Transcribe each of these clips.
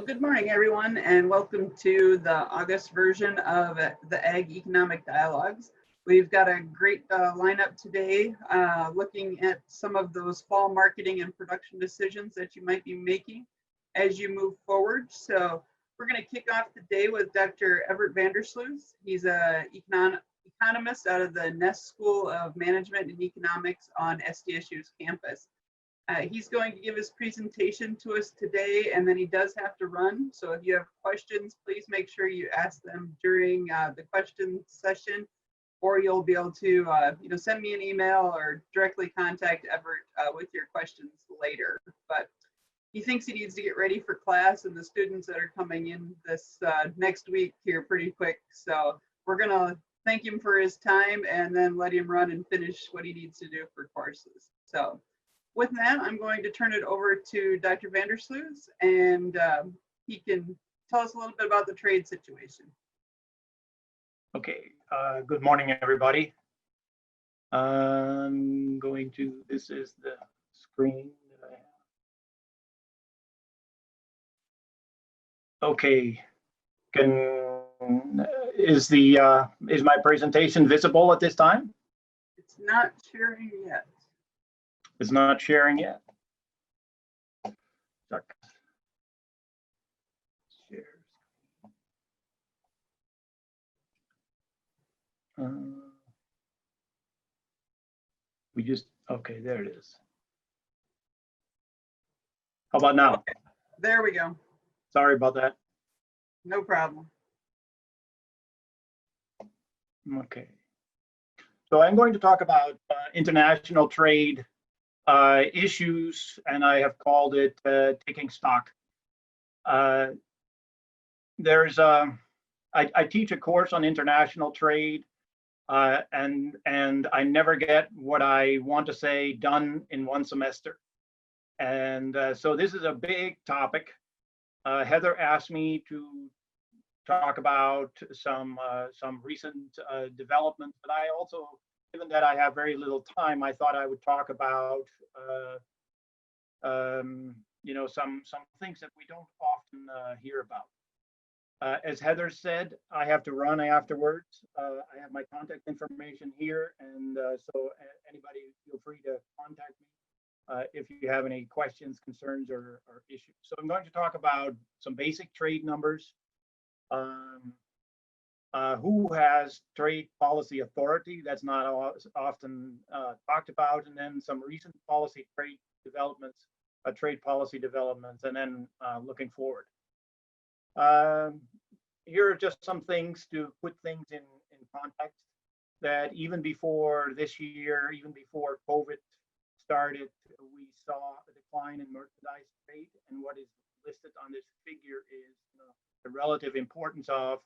Well, good morning, everyone, and welcome to the August version of the Ag Economic Dialogues. We've got a great lineup today, looking at some of those fall marketing and production decisions that you might be making as you move forward. So we're going to kick off the day with Dr. Everett Vandersloot. He's an economist out of the Ness School of Management and Economics on SDSU's campus. He's going to give his presentation to us today, and then he does have to run. So if you have questions, please make sure you ask them during the question session, or you'll be able to send me an email or directly contact Everett with your questions later. But he thinks he needs to get ready for class and the students that are coming in this next week here pretty quick. So we're going to thank him for his time and then let him run and finish what he needs to do for courses. So with that, I'm going to turn it over to Dr. Vandersloot, and he can tell us a little bit about the trade situation. Okay, good morning, everybody. This is the screen that I have. Okay, is my presentation visible at this time? It's not sharing yet. It's not sharing yet. Share. Okay, there it is. How about now? Okay, there we go. Sorry about that. No problem. Okay. So I'm going to talk about international trade issues, and I have called it taking stock. I teach a course on international trade, and I never get what I want to say done in one semester. And so this is a big topic. Heather asked me to talk about some recent developments, but I also, given that I have very little time, I thought I would talk about some things that we don't often hear about. As Heather said, I have to run afterwards. I have my contact information here, and so anybody feel free to contact me if you have any questions, concerns, or issues. So I'm going to talk about some basic trade numbers. Who has trade policy authority? That's not often talked about. And then some recent trade policy developments, and then looking forward. Here are just some things to put things in context, that even before this year, even before COVID started, we saw a decline in merchandise trade. And what is listed on this figure is the relative importance of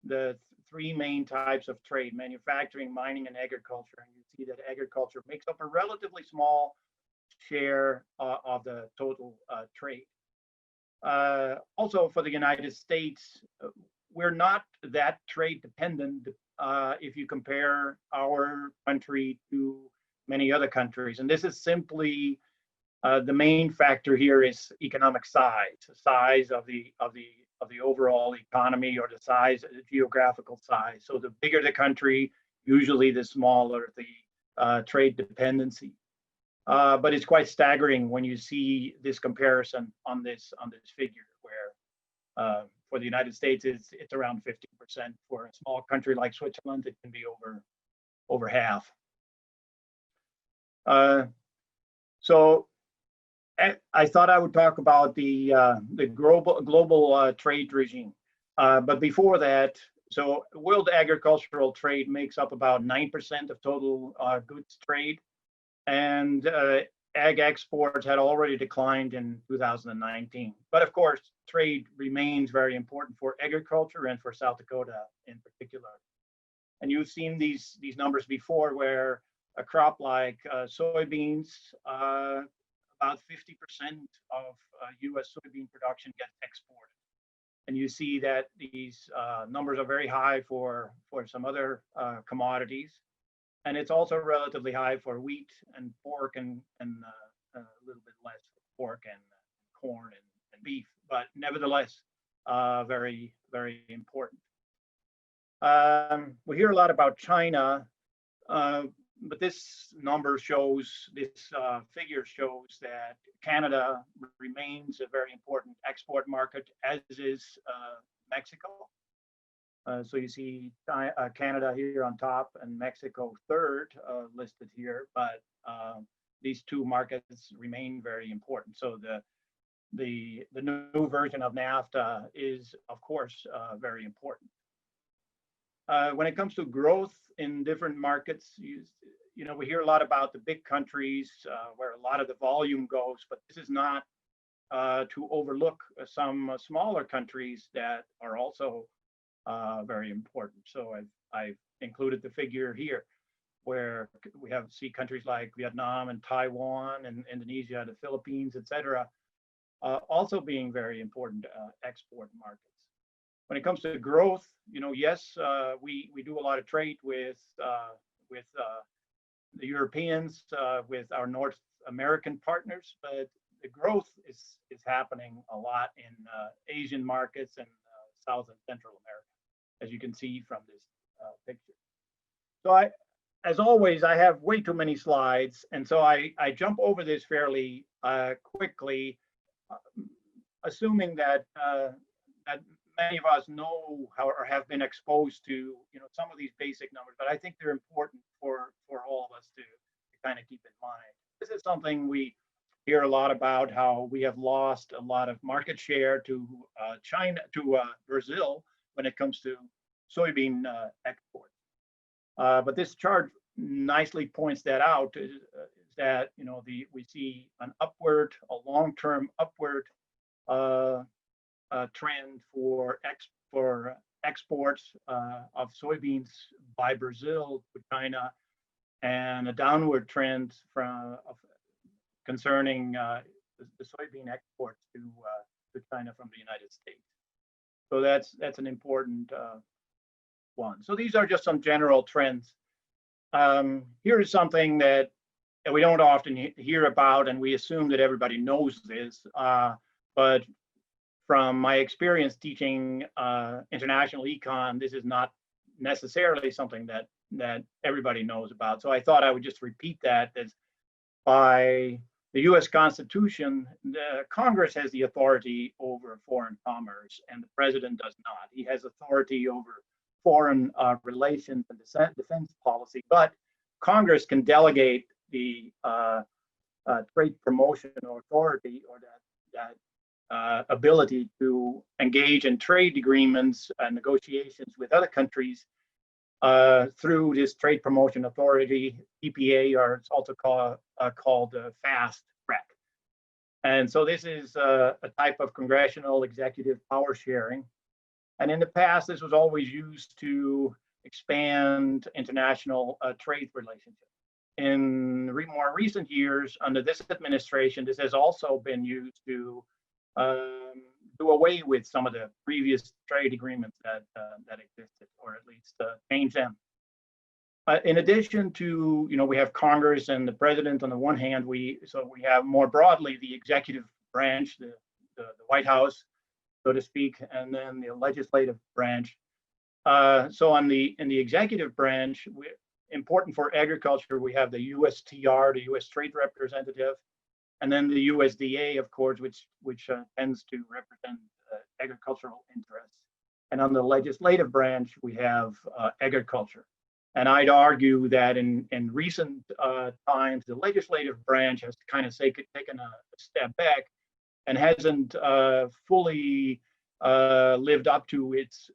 the three main types of trade: manufacturing, mining, and agriculture. And you see that agriculture makes up a relatively small share of the total trade. Also, for the United States, we're not that trade dependent if you compare our country to many other countries. And this is simply the main factor here is economic size, the size of the overall economy, or the size, the geographical size. So the bigger the country, usually the smaller the trade dependency. But it's quite staggering when you see this comparison on this figure, where for the United States it's around 50%. For a small country like Switzerland, it can be over half. So I thought I would talk about the global trade regime. But before that, so world agricultural trade makes up about 9% of total goods trade. And ag exports had already declined in 2019. But of course, trade remains very important for agriculture and for South Dakota in particular. And you've seen these numbers before, where a crop like soybeans, about 50% of US soybean production gets exported. And you see that these numbers are very high for some other commodities. And it's also relatively high for wheat and pork, and a little bit less for pork and corn and beef, but nevertheless, very, very important. We hear a lot about China, but this number shows, this figure shows that Canada remains a very important export market, as is Mexico. So you see Canada here on top and Mexico third listed here, but these two markets remain very important. So the new version of NAFTA is, of course, very important. When it comes to growth in different markets, you know, we hear a lot about the big countries where a lot of the volume goes, but this is not to overlook some smaller countries that are also very important. So I've included the figure here, where we see countries like Vietnam and Taiwan and Indonesia, the Philippines, etc., also being very important export markets. When it comes to growth, you know, yes, we do a lot of trade with the Europeans, with our North American partners, but the growth is happening a lot in Asian markets and South and Central America, as you can see from this picture. So as always, I have way too many slides, and so I jump over this fairly quickly, assuming that that many of us know how or have been exposed to, you know, some of these basic numbers, but I think they're important for all of us to kind of keep in mind. This is something we hear a lot about, how we have lost a lot of market share to China, to Brazil, when it comes to soybean exports. But this chart nicely points that out, is that, you know, we see an upward, a long-term upward trend for exports of soybeans by Brazil to China, and a downward trend concerning the soybean exports to China from the United States. So that's an important one. So these are just some general trends. Here is something that we don't often hear about, and we assume that everybody knows this, but from my experience teaching international econ, this is not necessarily something that everybody knows about. So I thought I would just repeat that, as by the US Constitution, the Congress has the authority over foreign commerce, and the president does not. He has authority over foreign relations and defense policy, but Congress can delegate the trade promotion authority, or that ability to engage in trade agreements and negotiations with other countries through this trade promotion authority, EPA, or it's also called fast track. And so this is a type of congressional executive power sharing. And in the past, this was always used to expand international trade relationships. In more recent years, under this administration, this has also been used to do away with some of the previous trade agreements that existed, or at least change them. In addition to, you know, we have Congress and the president on the one hand, we have more broadly the executive branch, the White House, so to speak, and then the legislative branch. So in the executive branch, important for agriculture, we have the USTR, the U.S. Trade Representative, and then the USDA, of course, which tends to represent agricultural interests. And on the legislative branch, we have agriculture. And I'd argue that in recent times, the legislative branch has kind of taken a step back and hasn't fully lived up to its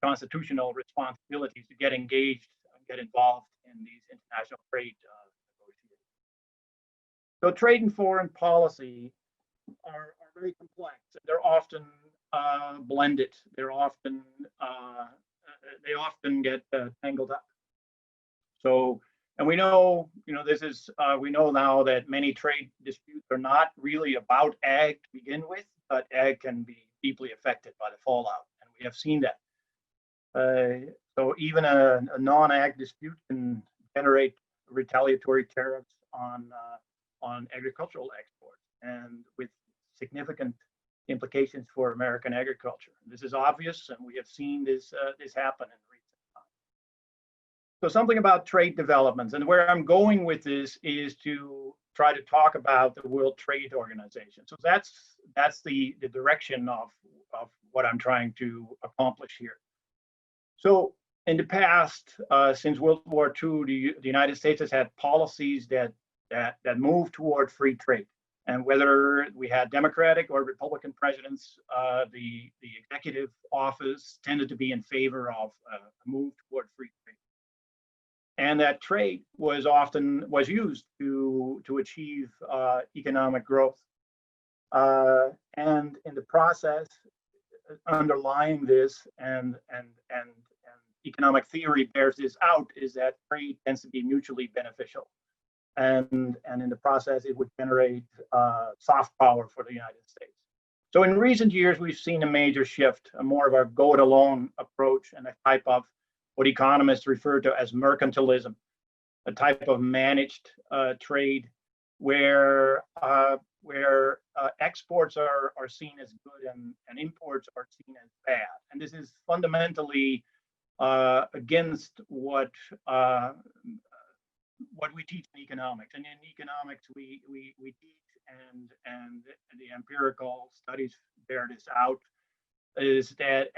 constitutional responsibilities to get engaged and get involved in these international trade negotiations. So trade and foreign policy are very complex. They're often blended. They're often they often get tangled up. So, and we know, you know, we know now that many trade disputes are not really about ag to begin with, but ag can be deeply affected by the fallout, and we have seen that. So even a non-ag dispute can generate retaliatory tariffs on agricultural exports, and with significant implications for American agriculture. This is obvious, and we have seen this happen in recent times. So something about trade developments, and where I'm going with this is to try to talk about the World Trade Organization. So that's the direction of what I'm trying to accomplish here. So in the past, since World War II, the United States has had policies that move toward free trade. And whether we had Democratic or Republican presidents, the executive office tended to be in favor of a move toward free trade. And that trade was used to achieve economic growth. And in the process, underlying this and economic theory bears this out, is that trade tends to be mutually beneficial. And in the process, it would generate soft power for the United States. So in recent years, we've seen a major shift, more of a go-it-alone approach, and a type of what economists refer to as mercantilism, a type of managed trade where exports are seen as good and imports are seen as bad. And this is fundamentally against what we teach in economics. And in economics, we teach, and the empirical studies bear this out, is that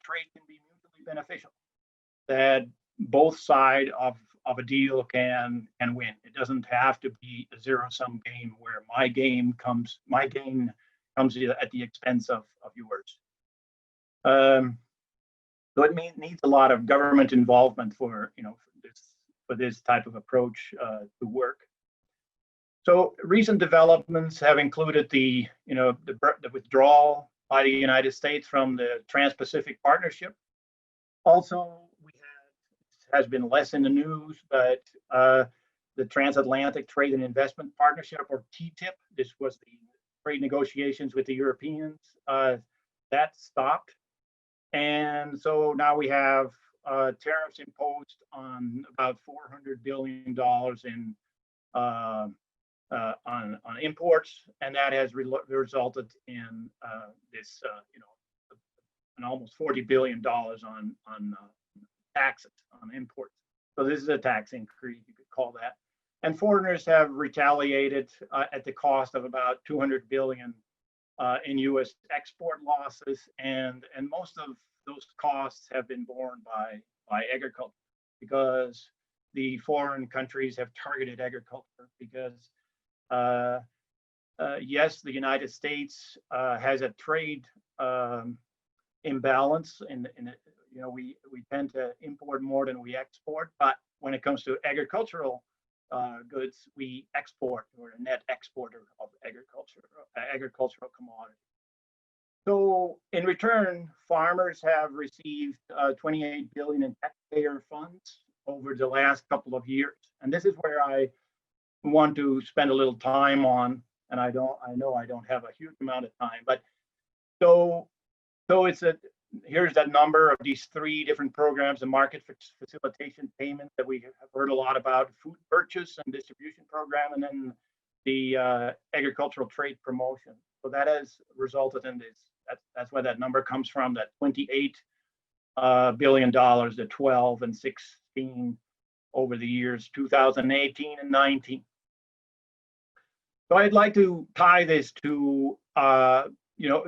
trade can be mutually beneficial, that both sides of a deal can win. It doesn't have to be a zero-sum game where my gain comes at the expense of yours. So it needs a lot of government involvement for this type of approach to work. So recent developments have included the withdrawal by the United States from the Trans-Pacific Partnership. Also, has been less in the news, but the Transatlantic Trade and Investment Partnership, or TTIP, this was the trade negotiations with the Europeans, that stopped. And so now we have tariffs imposed on about $400 billion on imports, and that has resulted in this, an almost $40 billion on taxes on imports. So this is a tax increase, you could call that. And foreigners have retaliated at the cost of about $200 billion in U.S. export losses, and most of those costs have been borne by agriculture, because the foreign countries have targeted agriculture. Because yes, the United States has a trade imbalance we tend to import more than we export, but when it comes to agricultural goods, we export. We're a net exporter of agricultural commodities. So in return, farmers have received $28 billion in taxpayer funds over the last couple of years, and this is where I want to spend a little time on. And I know I don't have a huge amount of time, but so here's that number of these three different programs: the market facilitation payment that we have heard a lot about, food purchase and distribution program, and then the agricultural trade promotion. So that has resulted in this. That's where that number comes from, that $28 billion to 12 and 16 over the years 2018 and 19. So I'd like to tie this to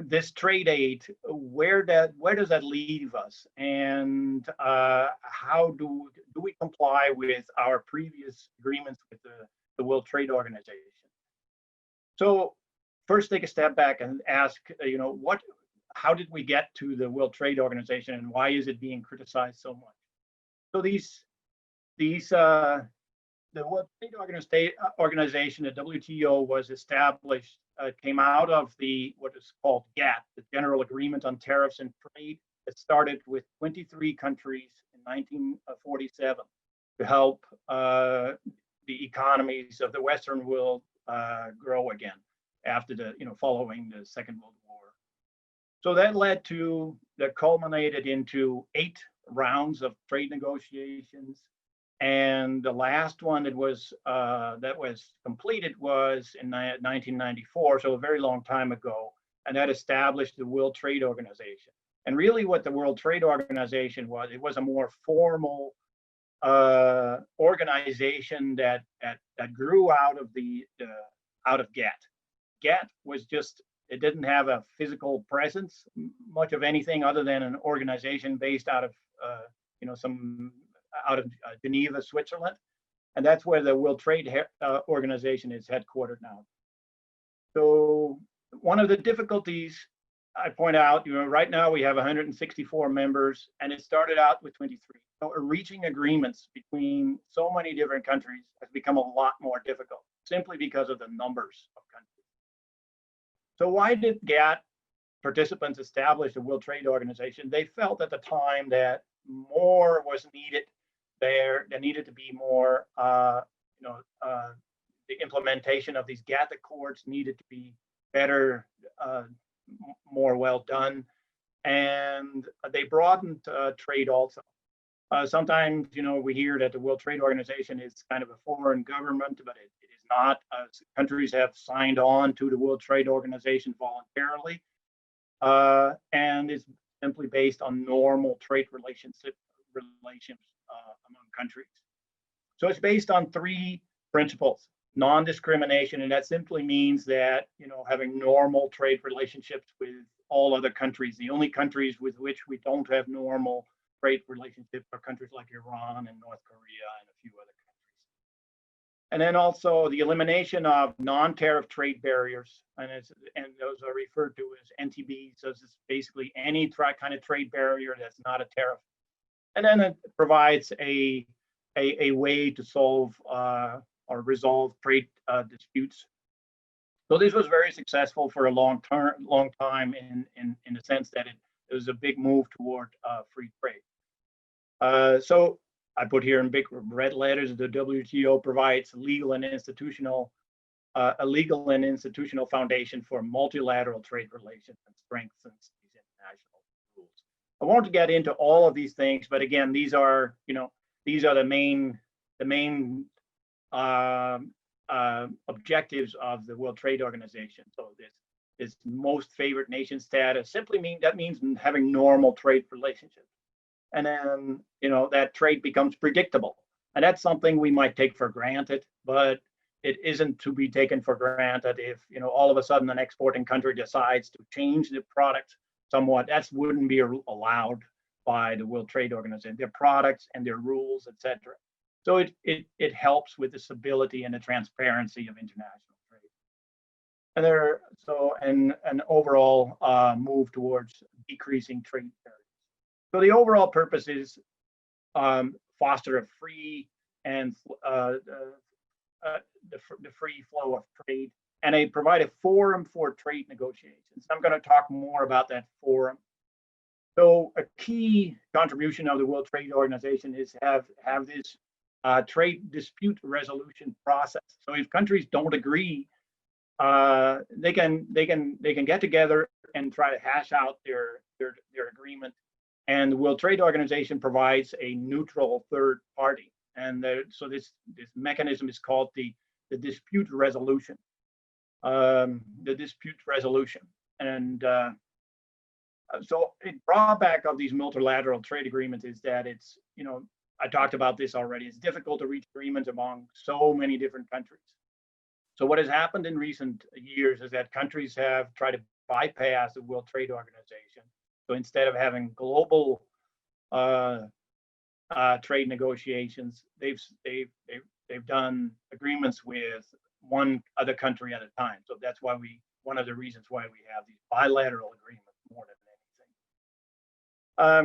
this trade aid. Where does that leave us, and how do we comply with our previous agreements with the World Trade Organization? So first, take a step back and ask, how did we get to the World Trade Organization, and why is it being criticized so much? So the World Trade Organization, the WTO, was established, came out of what is called GATT, the General Agreement on Tariffs and Trade. It started with 23 countries in 1947 to help the economies of the Western world grow again after following the Second World War. So that culminated into 8 rounds of trade negotiations. And the last one that was completed was in 1994, so a very long time ago. and that established the World Trade Organization. And really what the World Trade Organization was, it was a more formal organization that grew out of GATT. GATT was just, it didn't have a physical presence, much of anything other than an organization based out of Geneva, Switzerland, and that's where the World Trade Organization is headquartered now. So one of the difficulties I point out, right now we have 164 members, and it started out with 23. So reaching agreements between so many different countries has become a lot more difficult, simply because of the numbers of countries. So why did GATT participants establish the World Trade Organization? They felt at the time that more was needed there. There needed to be more, the implementation of these GATT accords needed to be better, more well done, and they broadened trade also. Sometimes, we hear that the World Trade Organization is kind of a foreign government, but it is not. Countries have signed on to the World Trade Organization voluntarily, and it's simply based on normal trade relations among countries. So it's based on 3 principles: non-discrimination, and that simply means that having normal trade relationships with all other countries. The only countries with which we don't have normal trade relationships are countries like Iran and North Korea and a few other countries. And then also the elimination of non-tariff trade barriers, and those are referred to as NTBs. So it's basically any kind of trade barrier that's not a tariff. And then it provides a way to solve or resolve trade disputes. So this was very successful for a long time in the sense that it was a big move toward free trade. So I put here in big red letters, the WTO provides a legal and institutional foundation for multilateral trade relations and strengthens these international rules. I won't get into all of these things, but again, these are the main objectives of the World Trade Organization. So this most favored nation status simply means having normal trade relationships. And then, that trade becomes predictable. And that's something we might take for granted, but it isn't to be taken for granted if, all of a sudden an exporting country decides to change the product somewhat. That wouldn't be allowed by the World Trade Organization, their products and their rules, etc. So it helps with the stability and the transparency of international trade. And an overall move towards decreasing trade barriers. So the overall purpose is foster a free and the free flow of trade, and they provide a forum for trade negotiations. I'm going to talk more about that forum. So a key contribution of the World Trade Organization is have this trade dispute resolution process. So if countries don't agree, they can get together and try to hash out their agreement. And the World Trade Organization provides a neutral third party. And so this mechanism is called the dispute resolution. And so a drawback of these multilateral trade agreements is that it's, I talked about this already, it's difficult to reach agreements among so many different countries. So what has happened in recent years is that countries have tried to bypass the World Trade Organization. So instead of having global trade negotiations, they've done agreements with one other country at a time. So that's why one of the reasons why we have these bilateral agreements more than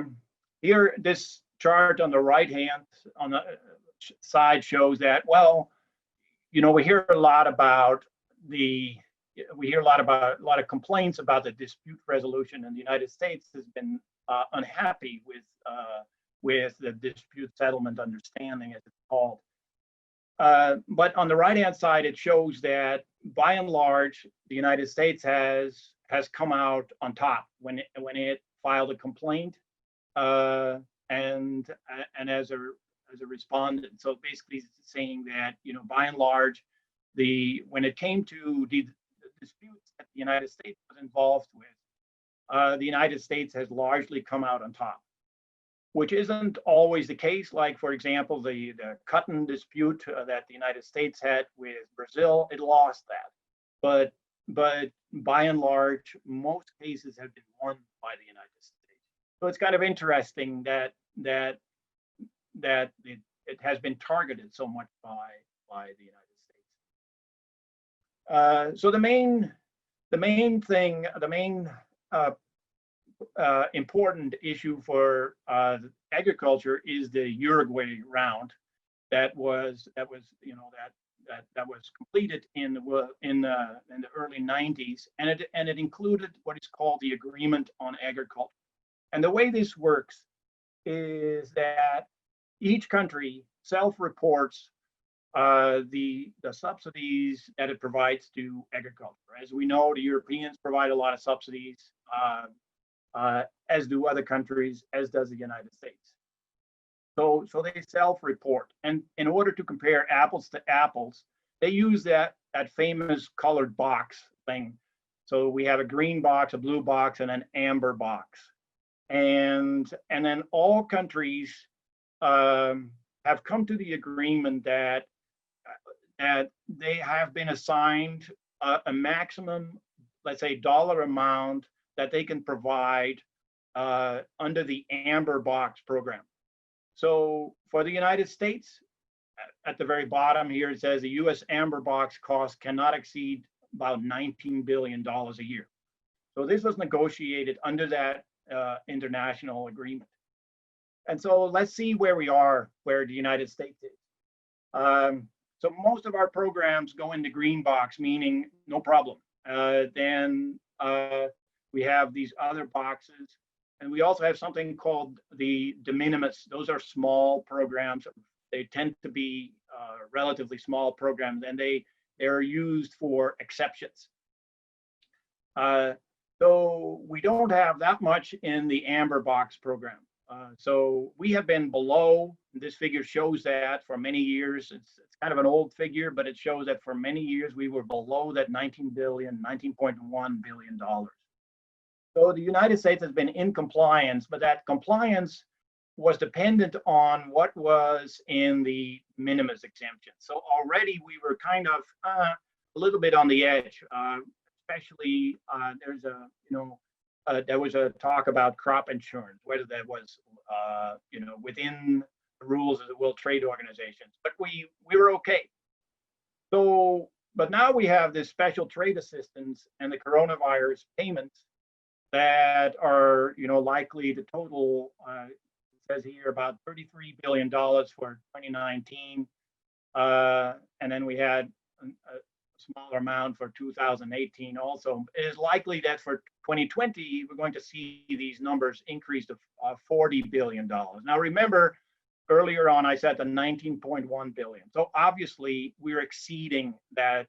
anything. Here, this chart on the right hand on the side shows that, well, we hear a lot about a lot of complaints about the dispute resolution, and the United States has been unhappy with the dispute settlement understanding, as it's called. But on the right-hand side, it shows that by and large, the United States has come out on top when it filed a complaint and as a respondent. So basically saying that, by and large, when it came to the disputes that the United States was involved with, the United States has largely come out on top, which isn't always the case. Like, for example, the cotton dispute that the United States had with Brazil, it lost that. But by and large, most cases have been won by the United States. So it's kind of interesting that it has been targeted so much by the United States. So the main important issue for agriculture is the Uruguay round that was completed in the early 90s, and it included what is called the Agreement on Agriculture. And the way this works is that each country self-reports the subsidies that it provides to agriculture. As we know, the Europeans provide a lot of subsidies, as do other countries, as does the United States. So they self-report, and in order to compare apples to apples, they use that famous colored box thing. So we have a green box, a blue box, and an amber box, and then all countries have come to the agreement that they have been assigned a maximum, let's say, dollar amount that they can provide under the amber box program. So for the United States, at the very bottom here, it says the U.S. amber box cost cannot exceed about $19 billion a year. So this was negotiated under that international agreement. And so let's see where we are, where the United States is. So most of our programs go in the green box, meaning no problem. Then we have these other boxes. And we also have something called the Minimis. Those are small programs. They tend to be relatively small programs, and they're used for exceptions. So we don't have that much in the amber box program. So we have been below. This figure shows that for many years. It's kind of an old figure, but it shows that for many years we were below that $19.1 billion. So the United States has been in compliance, but that compliance was dependent on what was in the Minimis exemption. So already we were kind of a little bit on the edge, especially there was a talk about crop insurance, whether that was within the rules of the World Trade Organization, but we were okay. So, but now we have this special trade assistance and the coronavirus payments that are, likely to total, it says here, about $33 billion for 2019. And then we had a smaller amount for 2018 also. It is likely that for 2020, we're going to see these numbers increase to $40 billion. Now, remember, earlier on, I said the 19.1 billion. So obviously, we're exceeding that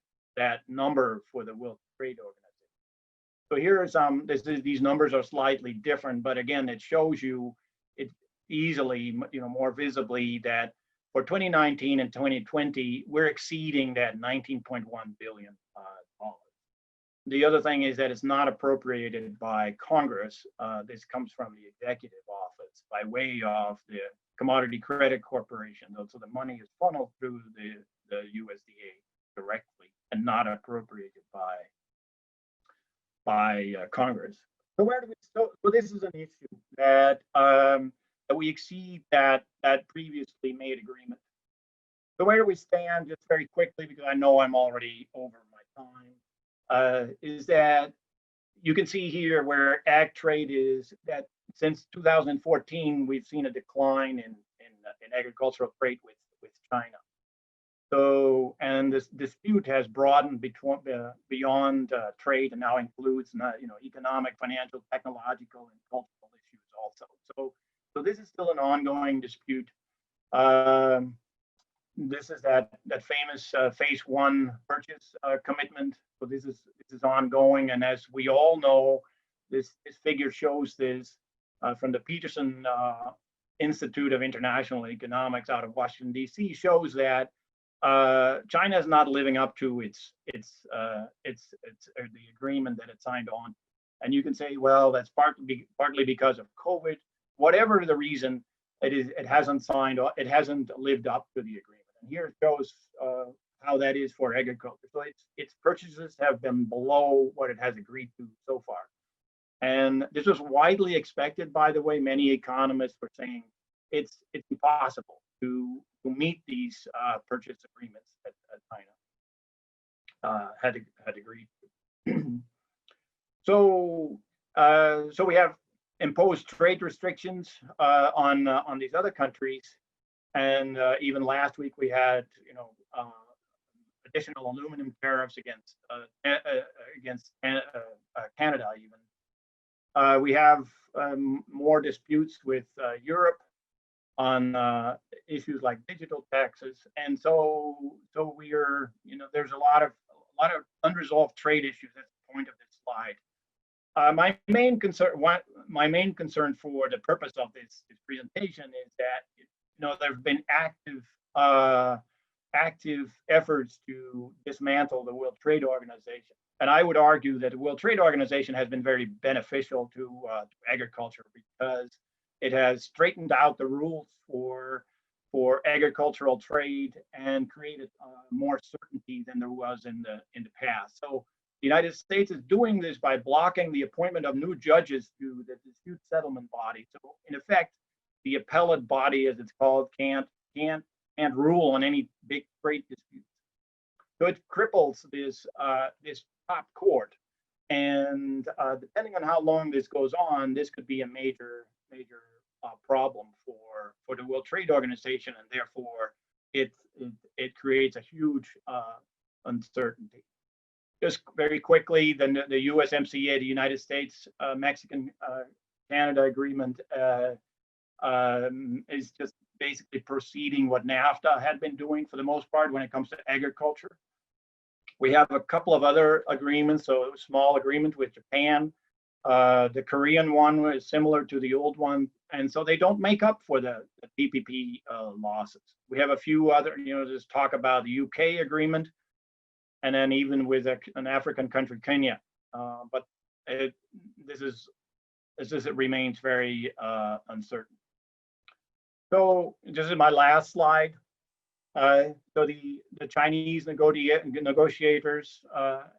number for the World Trade Organization. So here are these numbers are slightly different, but again, it shows you it easily, more visibly, that for 2019 and 2020, we're exceeding that $19.1 billion. The other thing is that it's not appropriated by Congress. This comes from the executive office by way of the Commodity Credit Corporation. So the money is funneled through the USDA directly and not appropriated by Congress. So where do we? So this is an issue that we exceed that previously made agreement. So where do we stand? Just very quickly, because I know I'm already over my time. Is that you can see here where ag trade is, that since 2014 we've seen a decline in agricultural trade with China. So, and this dispute has broadened beyond trade and now includes, economic, financial, technological, and cultural issues also. So this is still an ongoing dispute. This is that famous phase one purchase commitment. So this is ongoing, and as we all know, this figure shows this from the Peterson Institute of International Economics out of Washington, D.C. shows that China is not living up to the agreement that it signed on. And you can say, well, that's partly because of COVID. Whatever the reason, it hasn't lived up to the agreement. And here it shows how that is for agriculture. So its purchases have been below what it has agreed to so far. And this was widely expected, by the way. Many economists were saying it's impossible to meet these purchase agreements that China had agreed to. So we have imposed trade restrictions on these other countries, and even last week we had additional aluminum tariffs against Canada even. We have more disputes with Europe on issues like digital taxes, and so we are, there's a lot of unresolved trade issues. That's the point of this slide. My main concern for the purpose of this presentation is that there have been active efforts to dismantle the World Trade Organization. And I would argue that the World Trade Organization has been very beneficial to agriculture because it has straightened out the rules for agricultural trade and created more certainty than there was in the past. So the United States is doing this by blocking the appointment of new judges to the dispute settlement body. So in effect, the appellate body, as it's called, can't rule on any big trade disputes. So it cripples this top court, and depending on how long this goes on, this could be a major problem for the World Trade Organization, and therefore it creates a huge uncertainty. Just very quickly, the USMCA, the United States Mexican Canada agreement, is just basically proceeding what NAFTA had been doing for the most part when it comes to agriculture. We have a couple of other agreements, so a small agreement with Japan. The Korean one was similar to the old one, and so they don't make up for the TPP losses. We have a few other, just talk about the UK agreement, and then even with an African country, Kenya. But it remains very uncertain. So this is my last slide. So the Chinese negotiators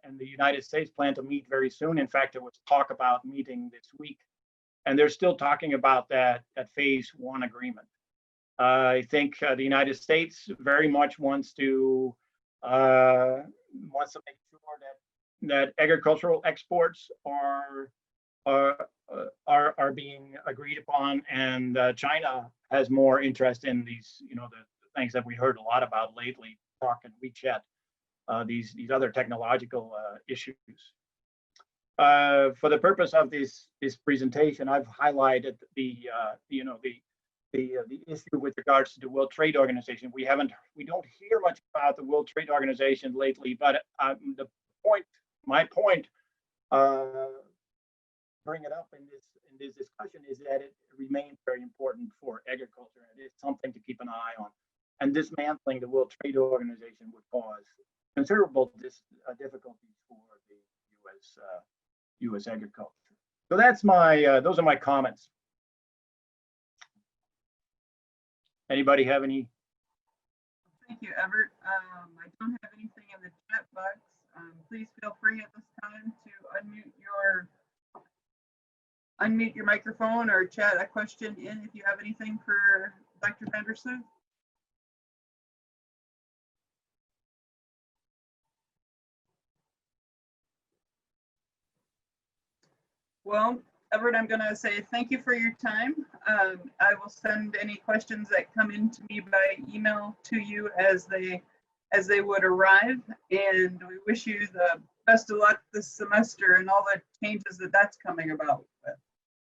and the United States plan to meet very soon. In fact, there was talk about meeting this week, and they're still talking about that phase one agreement. I think the United States very much wants to make sure that agricultural exports are being agreed upon, and China has more interest in these, the things that we heard a lot about lately, talking WeChat, these other technological issues. For the purpose of this presentation, I've highlighted the issue with regards to the World Trade Organization. We don't hear much about the World Trade Organization lately, but my point, bring it up in this discussion, is that it remains very important for agriculture, and it's something to keep an eye on. And dismantling the World Trade Organization would cause considerable difficulties for the U.S. agriculture. So that's those are my comments. Anybody have any? Thank you, Everett. I don't have anything in the chat box. Please feel free at this time to unmute your microphone or chat a question in if you have anything for Dr. Vandersloot. Well, Everett, I'm going to say thank you for your time. I will send any questions that come in to me by email to you as they would arrive, and we wish you the best of luck this semester and all the changes that's coming about.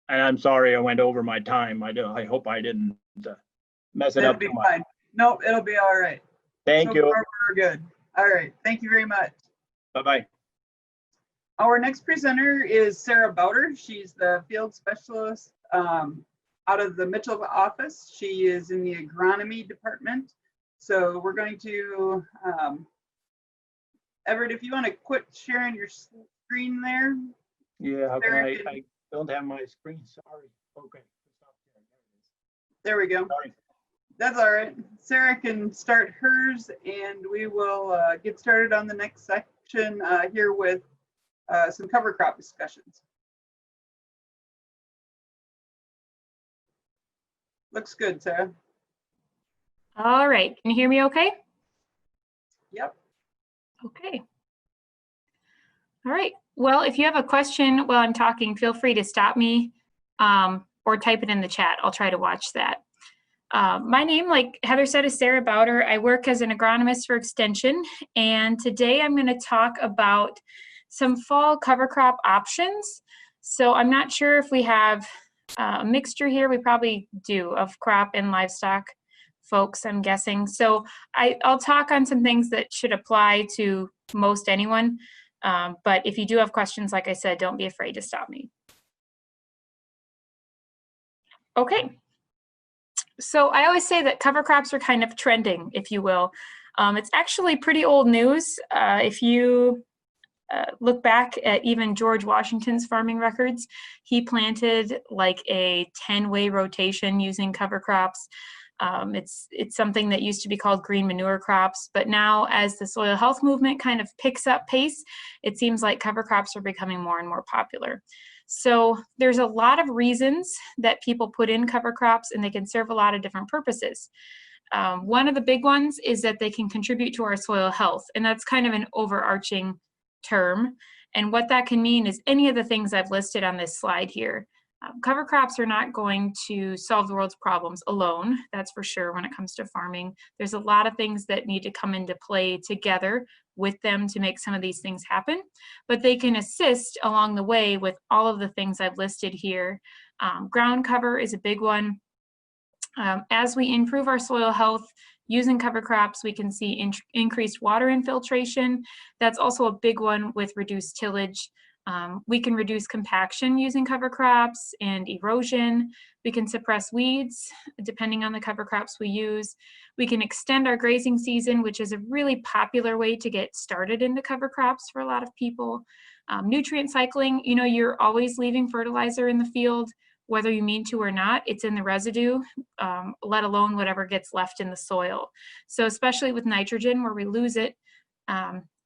And I'm sorry I went over my time. I hope I didn't mess it up too much. Fine. Nope, it'll be all right. Thank you. Far, we're good. All right. Thank you very much. Bye-bye. Our next presenter is Sarah Bowder. She's the field specialist out of the Mitchell office. She is in the agronomy department. So we're going to, Everett, if you want to quit sharing your screen there. Yeah, how can Sarah can- I don't have my screen, sorry. Okay. There we go. Sorry. That's all right. Sarah can start hers, and we will get started on the next section here with some cover crop discussions. Looks good, Sarah. All right, can you hear me okay? Yep. Okay. All right, well, if you have a question while I'm talking, feel free to stop me or type it in the chat. I'll try to watch that. My name, like Heather said, is Sarah Bowder. I work as an agronomist for Extension, and today I'm going to talk about some fall cover crop options. So I'm not sure if we have a mixture here. We probably do, of crop and livestock folks, I'm guessing. So I'll talk on some things that should apply to most anyone. But if you do have questions, like I said, don't be afraid to stop me. Okay. So I always say that cover crops are kind of trending, if you will. It's actually pretty old news. If you look back at even George Washington's farming records, he planted like a 10-way rotation using cover crops. It's something that used to be called green manure crops, but now as the soil health movement kind of picks up pace, it seems like cover crops are becoming more and more popular. So there's a lot of reasons that people put in cover crops, and they can serve a lot of different purposes. One of the big ones is that they can contribute to our soil health, and that's kind of an overarching term. And what that can mean is any of the things I've listed on this slide here. Cover crops are not going to solve the world's problems alone, that's for sure when it comes to farming. There's a lot of things that need to come into play together with them to make some of these things happen, but they can assist along the way with all of the things I've listed here. Ground cover is a big one. As we improve our soil health using cover crops, we can see increased water infiltration. That's also a big one with reduced tillage. We can reduce compaction using cover crops and erosion. We can suppress weeds depending on the cover crops we use. We can extend our grazing season, which is a really popular way to get started into cover crops for a lot of people. Nutrient cycling, you know, you're always leaving fertilizer in the field, whether you mean to or not. It's in the residue, let alone whatever gets left in the soil. So especially with nitrogen, where we lose it,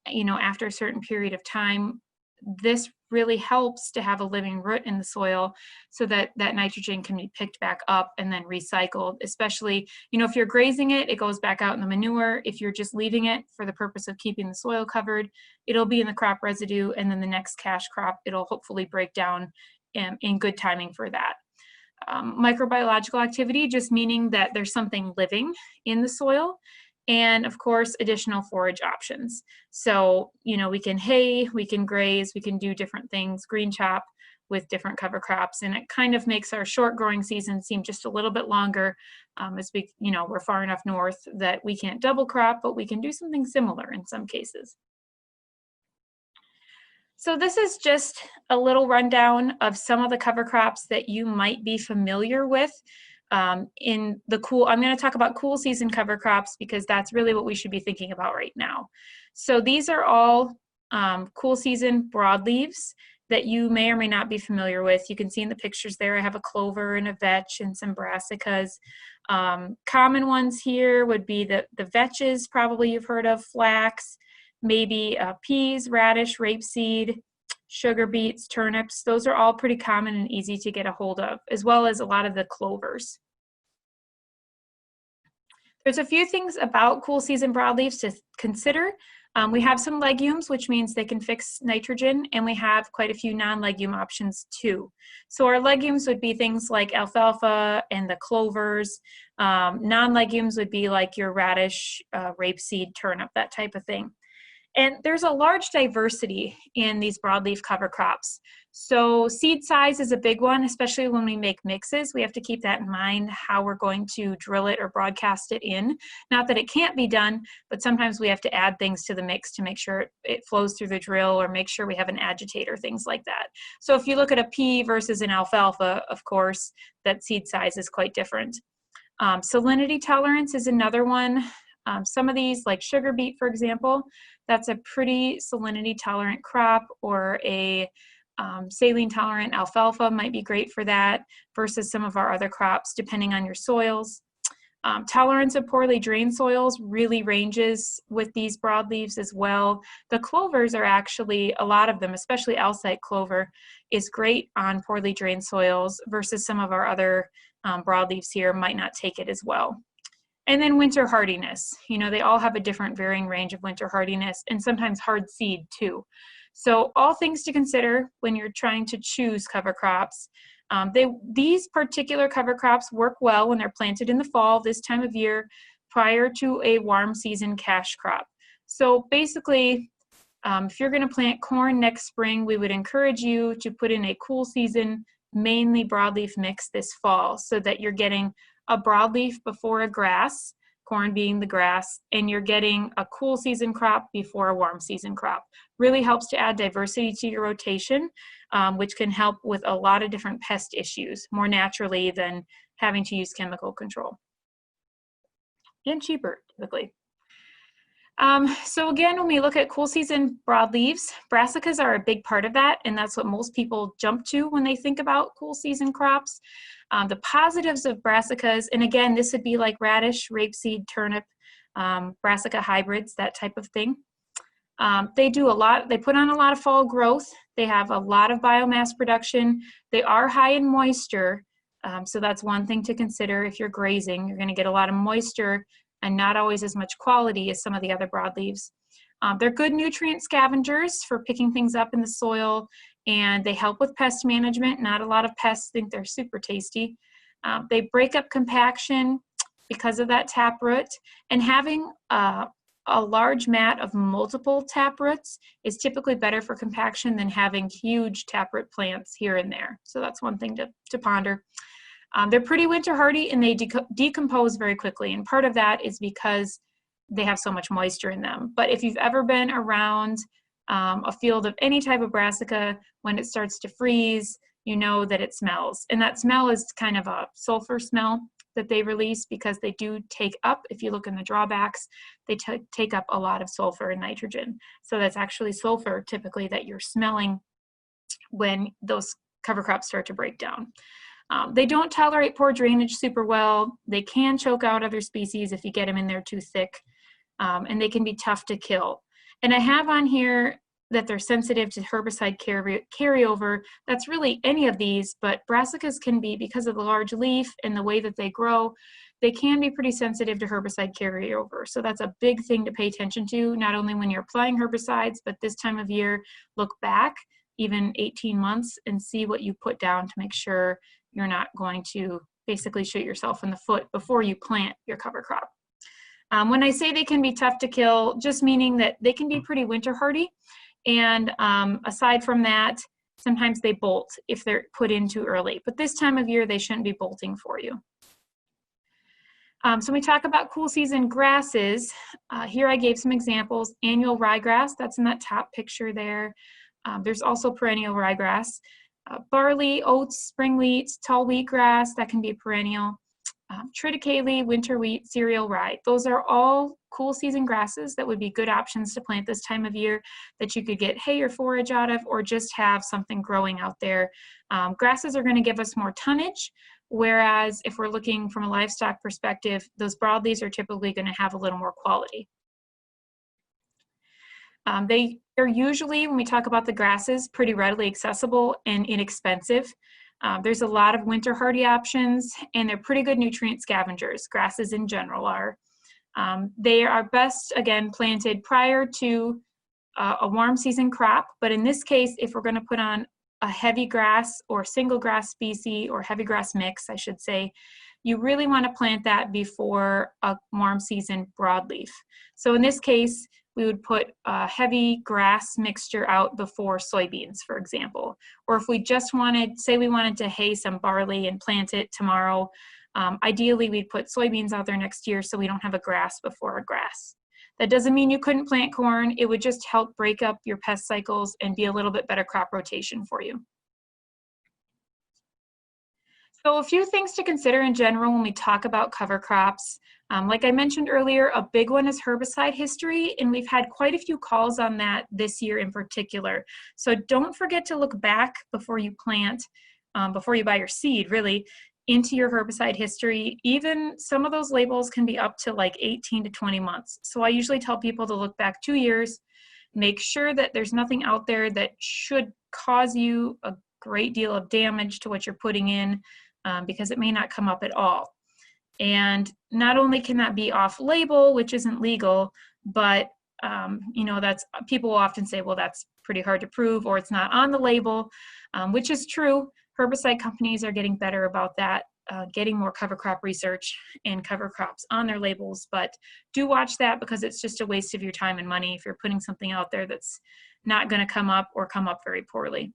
you know, after a certain period of time, this really helps to have a living root in the soil so that that nitrogen can be picked back up and then recycled. Especially, you know, if you're grazing it, it goes back out in the manure. If you're just leaving it for the purpose of keeping the soil covered, it'll be in the crop residue, and then the next cash crop, it'll hopefully break down in good timing for that. Microbiological activity, just meaning that there's something living in the soil. And of course, additional forage options. So, you know, we can hay, we can graze, we can do different things, green chop with different cover crops. And it kind of makes our short growing season seem just a little bit longer as we, you know, we're far enough north that we can't double crop, but we can do something similar in some cases. So this is just a little rundown of some of the cover crops that you might be familiar with. In the I'm going to talk about cool season cover crops because that's really what we should be thinking about right now. So these are all cool season broadleaves that you may or may not be familiar with. You can see in the pictures there, I have a clover and a vetch and some brassicas. Common ones here would be the vetches, probably you've heard of, flax, maybe peas, radish, rapeseed, sugar beets, turnips. Those are all pretty common and easy to get a hold of, as well as a lot of the clovers. There's a few things about cool season broadleaves to consider. We have some legumes, which means they can fix nitrogen, and we have quite a few non-legume options too. So our legumes would be things like alfalfa and the clovers. Non-legumes would be like your radish, rapeseed, turnip, that type of thing. And there's a large diversity in these broadleaf cover crops. So seed size is a big one, especially when we make mixes. We have to keep that in mind, how we're going to drill it or broadcast it in. Not that it can't be done, but sometimes we have to add things to the mix to make sure it flows through the drill, or make sure we have an agitator, things like that. So if you look at a pea versus an alfalfa, of course, that seed size is quite different. Salinity tolerance is another one. Some of these, like sugar beet, for example, that's a pretty salinity tolerant crop, or a saline tolerant alfalfa might be great for that versus some of our other crops, depending on your soils. Tolerance of poorly drained soils really ranges with these broadleaves as well. The clovers are actually, a lot of them, especially Alsite clover, is great on poorly drained soils versus some of our other broadleaves here might not take it as well. And then winter hardiness. You know, they all have a different varying range of winter hardiness, and sometimes hard seed too. So all things to consider when you're trying to choose cover crops. These particular cover crops work well when they're planted in the fall, this time of year, prior to a warm season cash crop. So basically, if you're going to plant corn next spring, we would encourage you to put in a cool season, mainly broadleaf mix this fall, so that you're getting a broadleaf before a grass, corn being the grass, and you're getting a cool season crop before a warm season crop. Really helps to add diversity to your rotation, which can help with a lot of different pest issues more naturally than having to use chemical control. And cheaper, typically. So again, when we look at cool season broadleaves, brassicas are a big part of that, and that's what most people jump to when they think about cool season crops. The positives of brassicas, and again, this would be like radish, rapeseed, turnip, brassica hybrids, that type of thing. They do a lot, they put on a lot of fall growth. They have a lot of biomass production. They are high in moisture. So that's one thing to consider if you're grazing. You're going to get a lot of moisture and not always as much quality as some of the other broadleaves. They're good nutrient scavengers for picking things up in the soil, and they help with pest management. Not a lot of pests think they're super tasty. They break up compaction because of that taproot, and having a large mat of multiple taproots is typically better for compaction than having huge taproot plants here and there. So that's one thing to ponder. They're pretty winter hardy, and they decompose very quickly, and part of that is because they have so much moisture in them. But if you've ever been around a field of any type of brassica, when it starts to freeze, you know that it smells. And that smell is kind of a sulfur smell that they release, because they do take up, if you look in the drawbacks, they take up a lot of sulfur and nitrogen. So that's actually sulfur typically that you're smelling when those cover crops start to break down. They don't tolerate poor drainage super well. They can choke out other species if you get them in there too thick, and they can be tough to kill. And I have on here that they're sensitive to herbicide carryover. That's really any of these, but brassicas can be, because of the large leaf and the way that they grow, they can be pretty sensitive to herbicide carryover. So that's a big thing to pay attention to, not only when you're applying herbicides, but this time of year, look back even 18 months and see what you put down to make sure you're not going to basically shoot yourself in the foot before you plant your cover crop. When I say they can be tough to kill, just meaning that they can be pretty winter hardy. And aside from that, sometimes they bolt if they're put in too early. But this time of year, they shouldn't be bolting for you. So we talk about cool season grasses. Here I gave some examples. Annual ryegrass, that's in that top picture there. There's also perennial ryegrass. Barley, oats, spring wheat, tall wheatgrass, that can be perennial. Triticale, winter wheat, cereal rye. Those are all cool season grasses that would be good options to plant this time of year that you could get hay or forage out of, or just have something growing out there. Grasses are going to give us more tonnage, whereas if we're looking from a livestock perspective, those broadleaves are typically going to have a little more quality. They are usually, when we talk about the grasses, pretty readily accessible and inexpensive. There's a lot of winter hardy options, and they're pretty good nutrient scavengers. Grasses in general are. They are best, again, planted prior to a warm season crop, but in this case, if we're going to put on a heavy grass or single grass species, or heavy grass mix, I should say, you really want to plant that before a warm season broadleaf. So in this case, we would put a heavy grass mixture out before soybeans, for example. Or if we just wanted, say we wanted to hay some barley and plant it tomorrow, ideally we'd put soybeans out there next year so we don't have a grass before a grass. That doesn't mean you couldn't plant corn. It would just help break up your pest cycles and be a little bit better crop rotation for you. So a few things to consider in general when we talk about cover crops. Like I mentioned earlier, a big one is herbicide history, and we've had quite a few calls on that this year in particular. So don't forget to look back before you plant, before you buy your seed, really, into your herbicide history. Even some of those labels can be up to like 18 to 20 months. So I usually tell people to look back 2 years, make sure that there's nothing out there that should cause you a great deal of damage to what you're putting in, because it may not come up at all. And not only can that be off label, which isn't legal, but you know, that's, people will often say, well, that's pretty hard to prove, or it's not on the label, which is true. Herbicide companies are getting better about that, getting more cover crop research and cover crops on their labels, but do watch that, because it's just a waste of your time and money if you're putting something out there that's not going to come up or come up very poorly.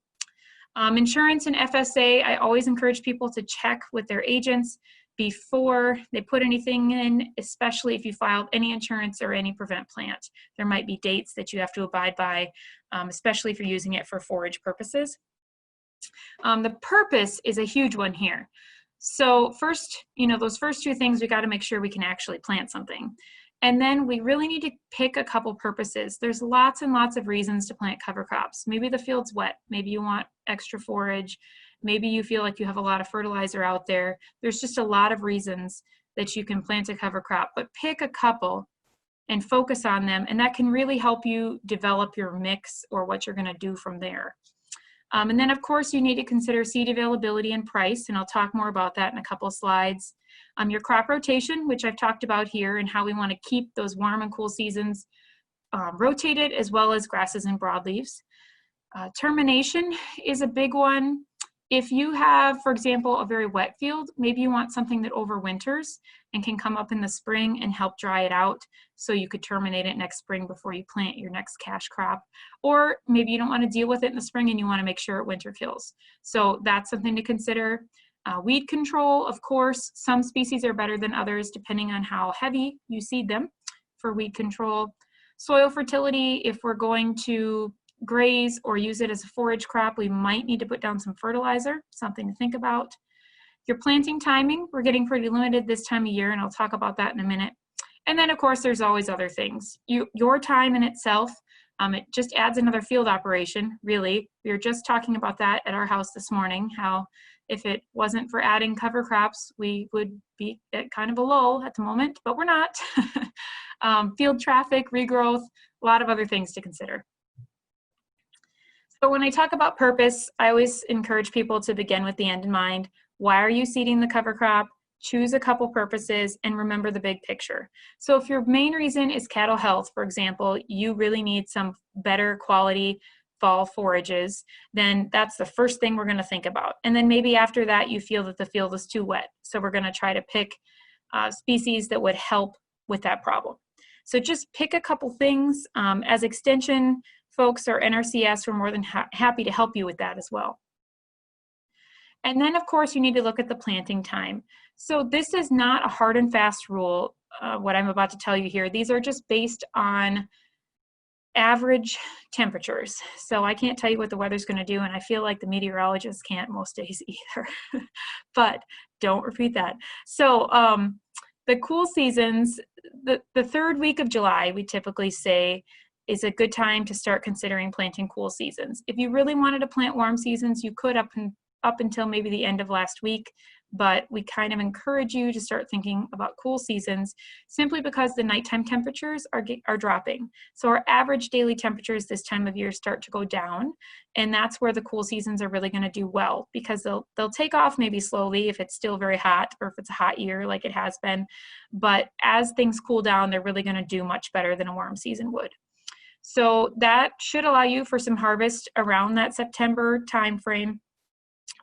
Insurance and FSA, I always encourage people to check with their agents before they put anything in, especially if you filed any insurance or any prevent plant. There might be dates that you have to abide by, especially if you're using it for forage purposes. The purpose is a huge one here. So first, you know, those first two things, we got to make sure we can actually plant something. And then we really need to pick a couple purposes. There's lots and lots of reasons to plant cover crops. Maybe the field's wet. Maybe you want extra forage. Maybe you feel like you have a lot of fertilizer out there. There's just a lot of reasons that you can plant a cover crop, but pick a couple and focus on them. And that can really help you develop your mix or what you're going to do from there. And then, of course, you need to consider seed availability and price, and I'll talk more about that in a couple slides. Your crop rotation, which I've talked about here, and how we want to keep those warm and cool seasons rotated, as well as grasses and broadleaves. Termination is a big one. If you have, for example, a very wet field, maybe you want something that overwinters and can come up in the spring and help dry it out, so you could terminate it next spring before you plant your next cash crop. Or maybe you don't want to deal with it in the spring and you want to make sure it winter kills. So that's something to consider. Weed control, of course, some species are better than others depending on how heavy you seed them for weed control. Soil fertility, if we're going to graze or use it as a forage crop, we might need to put down some fertilizer, something to think about. Your planting timing, we're getting pretty limited this time of year, and I'll talk about that in a minute. And then, of course, there's always other things. Your time in itself, it just adds another field operation, really. We were just talking about that at our house this morning, how if it wasn't for adding cover crops, we would be at kind of a lull at the moment, but we're not. Field traffic, regrowth, a lot of other things to consider. So when I talk about purpose, I always encourage people to begin with the end in mind. Why are you seeding the cover crop? Choose a couple purposes and remember the big picture. So if your main reason is cattle health, for example, you really need some better quality fall forages, then that's the first thing we're going to think about. And then maybe after that, you feel that the field is too wet. So we're going to try to pick species that would help with that problem. So just pick a couple things. As extension folks or NRCS, we're more than happy to help you with that as well. And then, of course, you need to look at the planting time. So this is not a hard and fast rule, what I'm about to tell you here. These are just based on average temperatures. So I can't tell you what the weather's going to do, and I feel like the meteorologists can't most days either. But don't repeat that. So the cool seasons, the third week of July, we typically say, is a good time to start considering planting cool seasons. If you really wanted to plant warm seasons, you could up until maybe the end of last week, but we kind of encourage you to start thinking about cool seasons simply because the nighttime temperatures are dropping. So our average daily temperatures this time of year start to go down, and that's where the cool seasons are really going to do well, because they'll take off maybe slowly if it's still very hot or if it's a hot year like it has been, but as things cool down, they're really going to do much better than a warm season would. So that should allow you for some harvest around that September timeframe.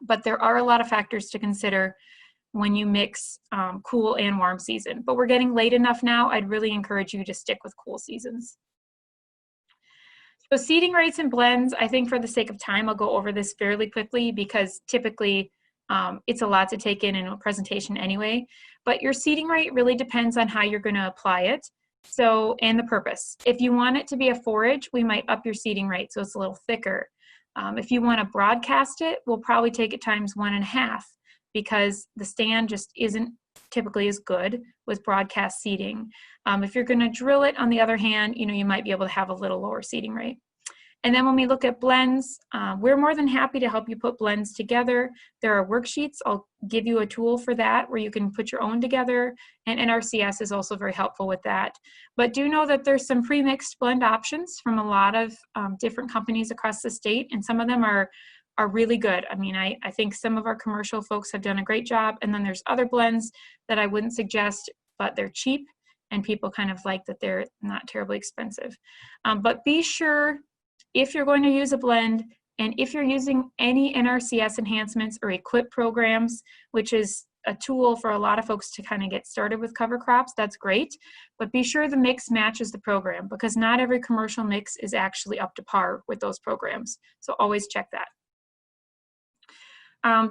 But there are a lot of factors to consider when you mix cool and warm season. But we're getting late enough now, I'd really encourage you to stick with cool seasons. So seeding rates and blends, I think for the sake of time, I'll go over this fairly quickly because typically it's a lot to take in a presentation anyway. But your seeding rate really depends on how you're going to apply it. So, and the purpose. If you want it to be a forage, we might up your seeding rate so it's a little thicker. If you want to broadcast it, we'll probably take it times 1.5 because the stand just isn't typically is good with broadcast seeding. If you're going to drill it, on the other hand, you might be able to have a little lower seeding rate. And then when we look at blends, we're more than happy to help you put blends together. There are worksheets. I'll give you a tool for that where you can put your own together, and NRCS is also very helpful with that. But do know that there's some pre-mixed blend options from a lot of different companies across the state, and some of them are really good. I mean, I think some of our commercial folks have done a great job, and then there's other blends that I wouldn't suggest, but they're cheap, and people kind of like that they're not terribly expensive. But be sure, if you're going to use a blend, and if you're using any NRCS enhancements or equip programs, which is a tool for a lot of folks to kind of get started with cover crops, that's great. But be sure the mix matches the program, because not every commercial mix is actually up to par with those programs. So always check that.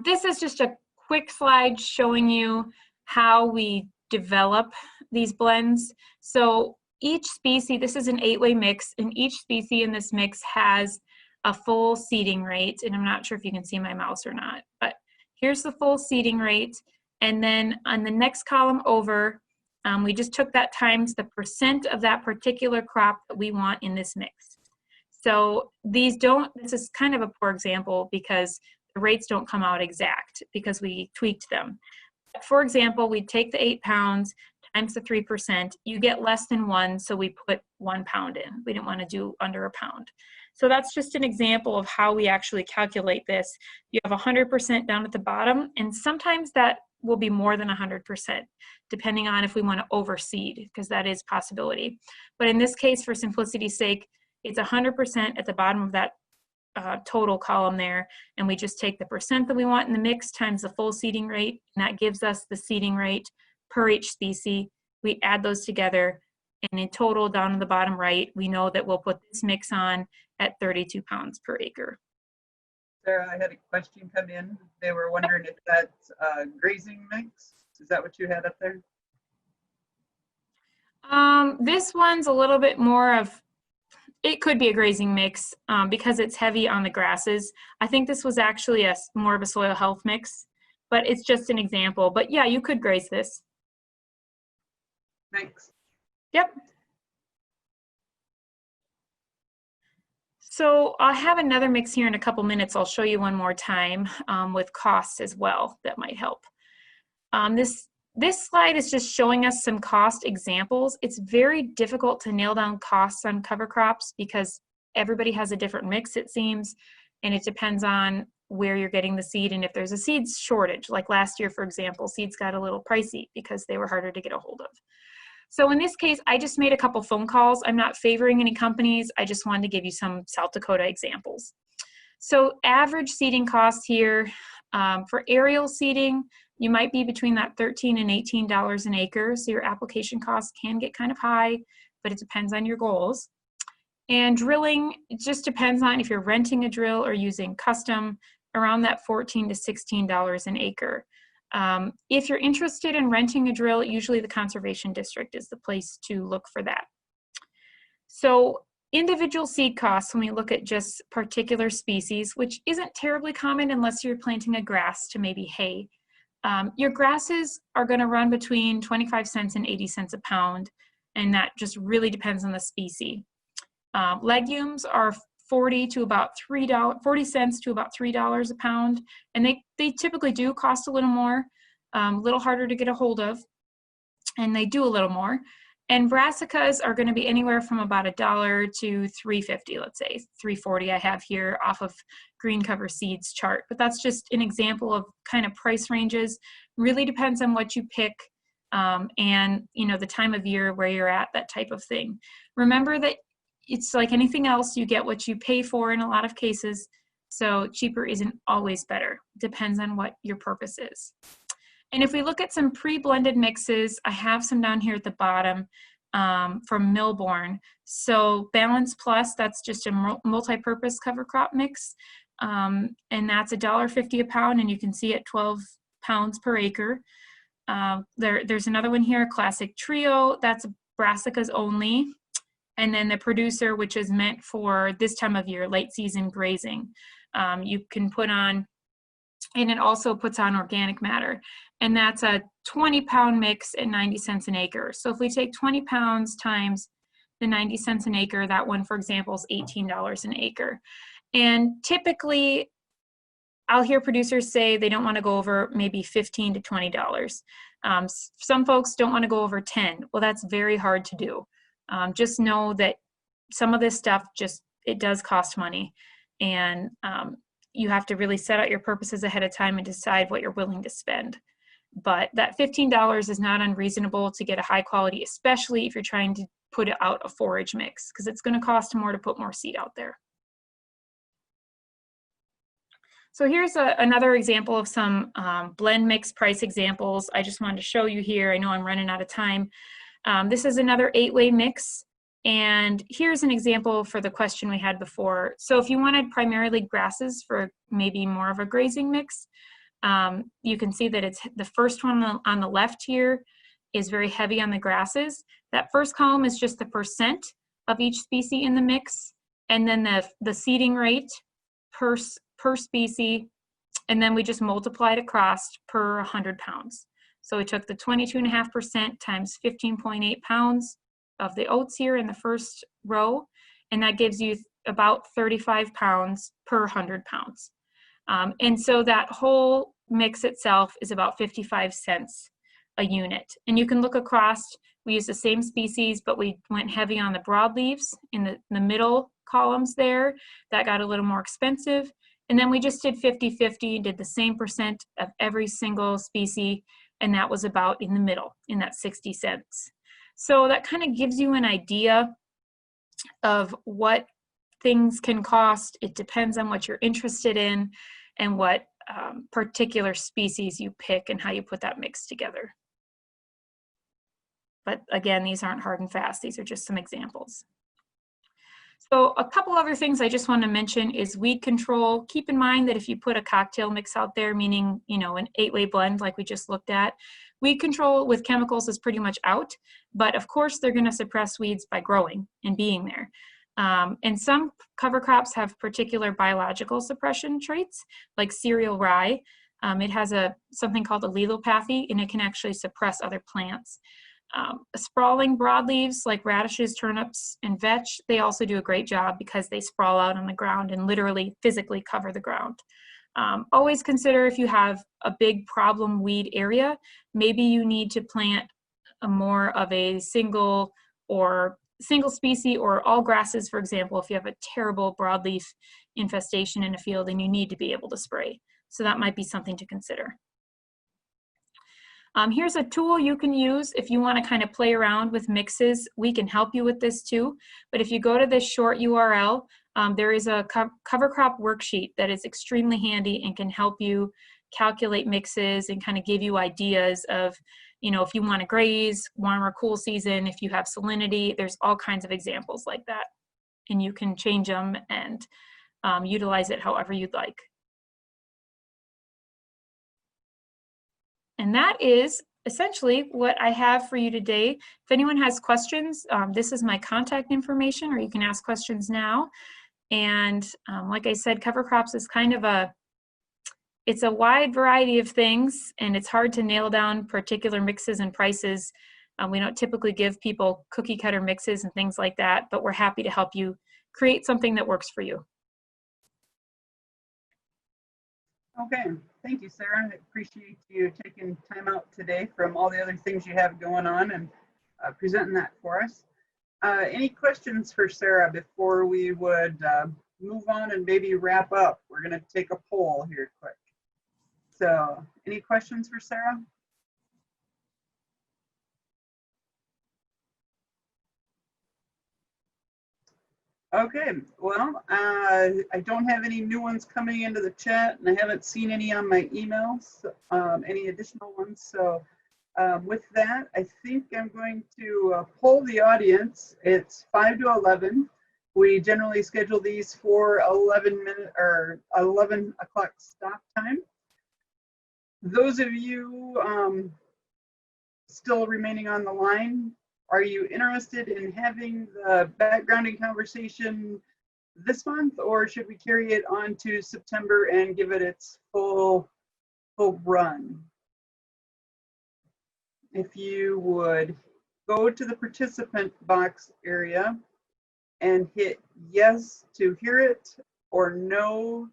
This is just a quick slide showing you how we develop these blends. So each species, this is an 8-way mix, and each species in this mix has a full seeding rate. And I'm not sure if you can see my mouse or not, but here's the full seeding rate. And then on the next column over, we just took that times the % of that particular crop that we want in this mix. So this is kind of a poor example because the rates don't come out exact because we tweaked them. For example, we take the 8 pounds times the 3%, you get less than 1, so we put 1 pound in. We didn't want to do under a pound. So that's just an example of how we actually calculate this. You have 100% down at the bottom, and sometimes that will be more than 100%, depending on if we want to overseed, because that is a possibility. But in this case, for simplicity's sake, it's 100% at the bottom of that total column there, and we just take the % that we want in the mix times the full seeding rate, and that gives us the seeding rate per each species. We add those together, and in total, down in the bottom right, we know that we'll put this mix on at 32 pounds per acre. Sarah, I had a question come in. They were wondering if that's a grazing mix. Is that what you had up there? This one's a little bit more of, it could be a grazing mix because it's heavy on the grasses. I think this was actually more of a soil health mix, but it's just an example. But yeah, you could graze this. Thanks. Yep. So I have another mix here in a couple minutes. I'll show you one more time with costs as well that might help. This slide is just showing us some cost examples. It's very difficult to nail down costs on cover crops because everybody has a different mix, it seems, and it depends on where you're getting the seed and if there's a seed shortage. Like last year, for example, seeds got a little pricey because they were harder to get a hold of. So in this case, I just made a couple phone calls. I'm not favoring any companies. I just wanted to give you some South Dakota examples. So average seeding costs here for aerial seeding, you might be between that $13 and $18 an acre. So your application costs can get kind of high, but it depends on your goals. And drilling, it just depends on if you're renting a drill or using custom, around that $14 to $16 an acre. If you're interested in renting a drill, usually the conservation district is the place to look for that. So individual seed costs, when we look at just particular species, which isn't terribly common unless you're planting a grass to maybe hay. Your grasses are going to run between 25 cents and 80 cents a pound, and that just really depends on the species. Legumes are 40 cents to about $3 a pound, and they typically do cost a little more, a little harder to get a hold of, and they do a little more. And brassicas are going to be anywhere from about $1 to $3.50, let's say $3.40 I have here off of Green Cover Seeds chart. But that's just an example of kind of price ranges. Really depends on what you pick and the time of year where you're at, that type of thing. Remember that it's like anything else, you get what you pay for in a lot of cases. So cheaper isn't always better. Depends on what your purpose is. And if we look at some pre-blended mixes, I have some down here at the bottom from Milborn. So Balance Plus, that's just a multi-purpose cover crop mix. And that's $1.50 a pound, and you can see it 12 pounds per acre. There's another one here, Classic Trio, that's brassicas only. And then the Producer, which is meant for this time of year, late season grazing. You can put on and it also puts on organic matter. And that's a 20-pound mix at 90 cents an acre. So if we take 20 pounds times the 90 cents an acre, that one, for example, is $18 an acre. And typically, I'll hear producers say they don't want to go over maybe $15 to $20. Some folks don't want to go over 10. Well, that's very hard to do. Just know that some of this stuff it does cost money, and you have to really set out your purposes ahead of time and decide what you're willing to spend. But that $15 is not unreasonable to get a high quality, especially if you're trying to put out a forage mix, because it's going to cost more to put more seed out there. So here's another example of some blend mix price examples. I just wanted to show you here. I know I'm running out of time. This is another 8-way mix. And here's an example for the question we had before. So if you wanted primarily grasses for maybe more of a grazing mix, you can see that it's the first one on the left here is very heavy on the grasses. That first column is just the percent of each species in the mix, and then the seeding rate per species, and then we just multiplied across per 100 pounds. So we took the 22.5% times 15.8 pounds of the oats here in the first row, and that gives you about 35 pounds per 100 pounds. And so that whole mix itself is about 55 cents a unit. And you can look across, we used the same species, but we went heavy on the broadleaves in the middle columns there. That got a little more expensive. And then we just did 50-50 and did the same percent of every single species, and that was about in the middle, in that 60 cents. So that kind of gives you an idea of what things can cost. It depends on what you're interested in and what particular species you pick and how you put that mix together. But again, these aren't hard and fast. These are just some examples. So a couple other things I just want to mention is weed control. Keep in mind that if you put a cocktail mix out there, meaning, you know, an 8-way blend like we just looked at, weed control with chemicals is pretty much out, but of course they're going to suppress weeds by growing and being there. And some cover crops have particular biological suppression traits, like cereal rye. It has something called allelopathy, and it can actually suppress other plants. Sprawling broadleaves like radishes, turnips, and vetch, they also do a great job because they sprawl out on the ground and literally physically cover the ground. Always consider if you have a big problem weed area, maybe you need to plant more of a single species or all grasses, for example, if you have a terrible broadleaf infestation in a field and you need to be able to spray. So that might be something to consider. Here's a tool you can use if you want to kind of play around with mixes. We can help you with this too. But if you go to this short URL, there is a cover crop worksheet that is extremely handy and can help you calculate mixes and kind of give you ideas of, you know, if you want to graze, warm or cool season, if you have salinity, there's all kinds of examples like that. And you can change them and utilize it however you'd like. And that is essentially what I have for you today. If anyone has questions, this is my contact information, or you can ask questions now. And like I said, cover crops is kind of it's a wide variety of things, and it's hard to nail down particular mixes and prices. We don't typically give people cookie cutter mixes and things like that, but we're happy to help you create something that works for you. Okay, thank you, Sarah. I appreciate you taking time out today from all the other things you have going on and presenting that for us. Any questions for Sarah before we would move on and maybe wrap up? We're going to take a poll here quick. So any questions for Sarah? Okay, well, I don't have any new ones coming into the chat, and I haven't seen any on my emails, any additional ones. So with that, I think I'm going to poll the audience. It's 5 to 11. We generally schedule these for 11 o'clock stop time. Those of you still remaining on the line, are you interested in having the backgrounding conversation this month, or should we carry it on to September and give it its full run? If you would go to the participant box area and hit yes to hear it, or no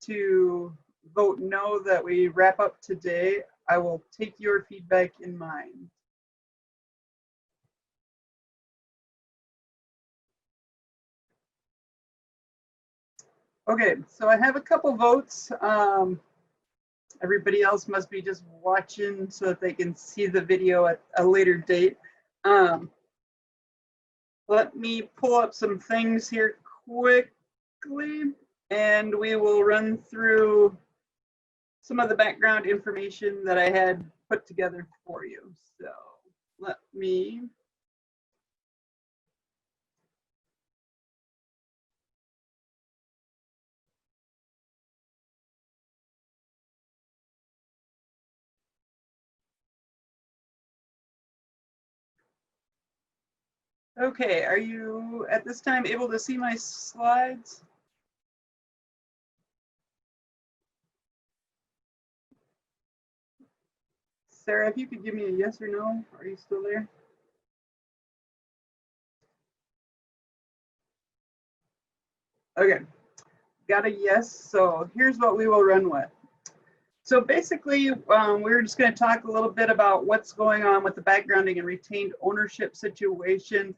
to vote no that we wrap up today, I will take your feedback in mind. Okay, so I have a couple votes. Everybody else must be just watching so that they can see the video at a later date. Let me pull up some things here quickly, and we will run through some of the background information that I had put together for you. So let me okay, are you at this time able to see my slides? Sarah, if you could give me a yes or no, are you still there? Okay, got a yes, so here's what we will run with. So basically, we're just going to talk a little bit about what's going on with the backgrounding and retained ownership situation.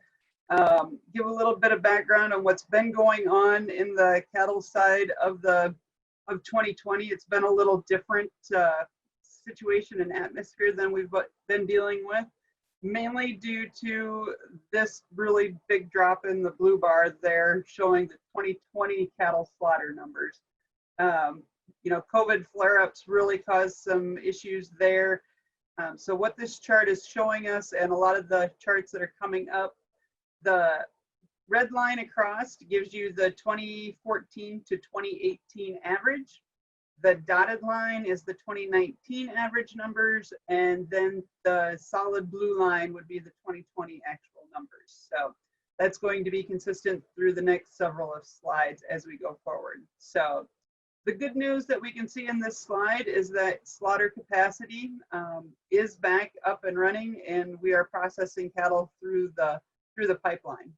Give a little bit of background on what's been going on in the cattle side of 2020. It's been a little different situation and atmosphere than we've been dealing with, mainly due to this really big drop in the blue bar there showing the 2020 cattle slaughter numbers. You know, COVID flare-ups really caused some issues there. So what this chart is showing us, and a lot of the charts that are coming up, the red line across gives you the 2014 to 2018 average. The dotted line is the 2019 average numbers, and then the solid blue line would be the 2020 actual numbers. So that's going to be consistent through the next several of slides as we go forward. So the good news that we can see in this slide is that slaughter capacity is back up and running, and we are processing cattle through the pipeline.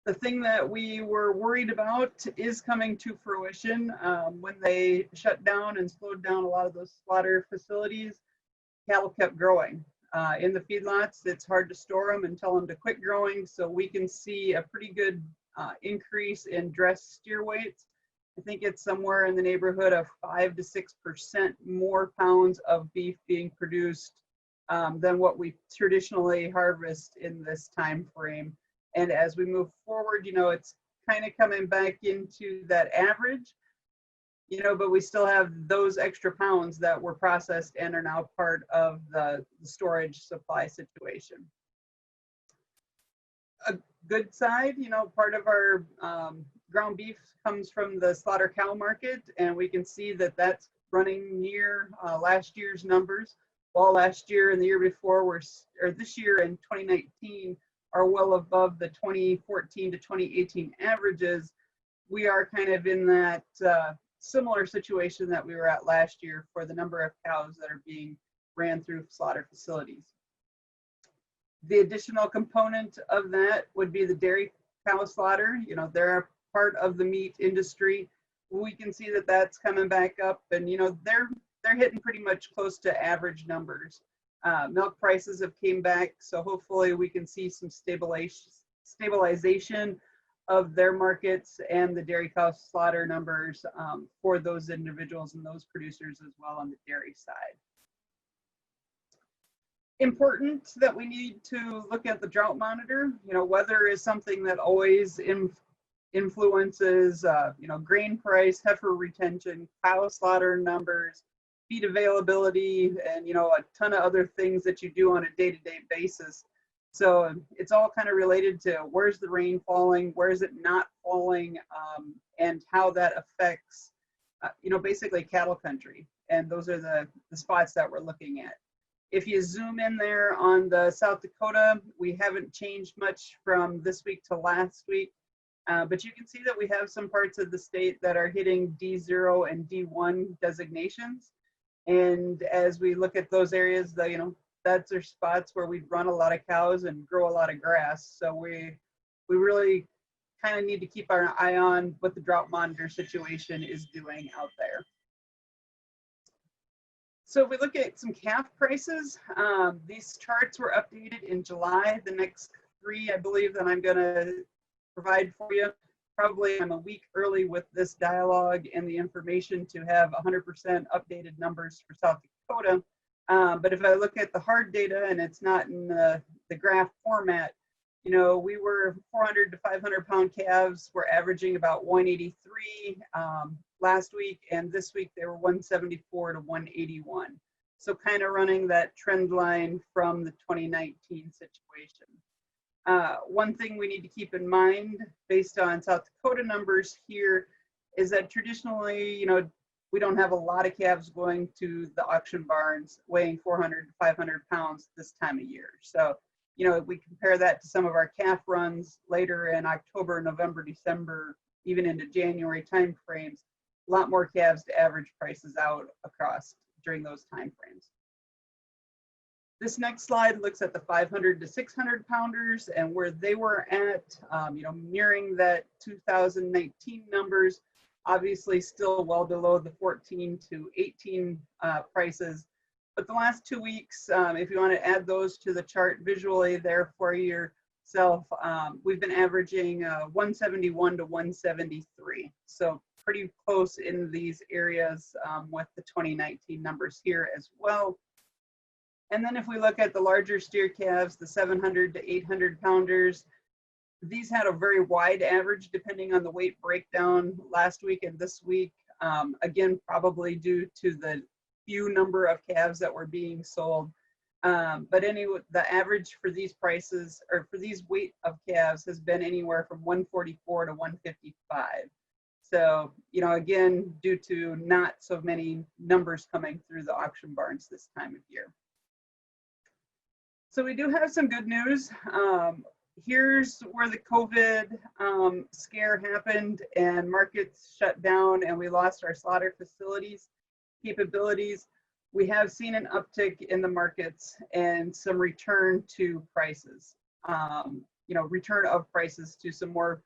The thing that we were worried about is coming to fruition. When they shut down and slowed down a lot of those slaughter facilities, cattle kept growing. In the feedlots, it's hard to store them and tell them to quit growing, so we can see a pretty good increase in dressed steer weights. I think it's somewhere in the neighborhood of 5 to 6% more pounds of beef being produced than what we traditionally harvest in this time frame. And as we move forward, you know, it's kind of coming back into that average, you know, but we still have those extra pounds that were processed and are now part of the storage supply situation. A good side, you know, part of our ground beef comes from the slaughter cow market, and we can see that that's running near last year's numbers, while last year and the year before were, or this year in 2019 are well above the 2014 to 2018 averages. We are kind of in that similar situation that we were at last year for the number of cows that are being ran through slaughter facilities. The additional component of that would be the dairy cow slaughter. You know, they're part of the meat industry. We can see that that's coming back up, and you know, they're hitting pretty much close to average numbers. Milk prices have came back, so hopefully we can see some stabilization of their markets and the dairy cow slaughter numbers for those individuals and those producers as well on the dairy side. Important that we need to look at the drought monitor. You know, weather is something that always influences, you know, grain price, heifer retention, cow slaughter numbers, feed availability, and, you know, a ton of other things that you do on a day-to-day basis. So it's all kind of related to where's the rain falling, where is it not falling, and how that affects, you know, basically cattle country. And those are the spots that we're looking at. If you zoom in there on the South Dakota, we haven't changed much from this week to last week. But you can see that we have some parts of the state that are hitting D0 and D1 designations. And as we look at those areas, that's our spots where we run a lot of cows and grow a lot of grass. So we really kind of need to keep our eye on what the drought monitor situation is doing out there. So if we look at some calf prices, these charts were updated in July. The next three, I believe, that I'm going to provide for you. Probably I'm a week early with this dialogue and the information to have 100% updated numbers for South Dakota. But if I look at the hard data and it's not in the graph format, we were 400 to 500 pound calves were averaging about 183 last week, and this week they were 174 to 181. So kind of running that trend line from the 2019 situation. One thing we need to keep in mind based on South Dakota numbers here is that traditionally, we don't have a lot of calves going to the auction barns weighing 400 to 500 pounds this time of year. So, if we compare that to some of our calf runs later in October, November, December, even into January time frames, a lot more calves to average prices out across during those time frames. This next slide looks at the 500 to 600 pounders and where they were at, nearing that 2019 numbers, obviously still well below the 14 to 18 prices. But the last 2 weeks, if you want to add those to the chart visually there for yourself, we've been averaging 171 to 173. So pretty close in these areas with the 2019 numbers here as well. And then if we look at the larger steer calves, the 700 to 800 pounders, these had a very wide average depending on the weight breakdown last week and this week. Again, probably due to the few number of calves that were being sold. But anyway, the average for these prices or for these weight of calves has been anywhere from 144 to 155. So, again, due to not so many numbers coming through the auction barns this time of year. So we do have some good news. Here's where the COVID scare happened and markets shut down and we lost our slaughter facilities capabilities. We have seen an uptick in the markets and some return to prices, return of prices to some more,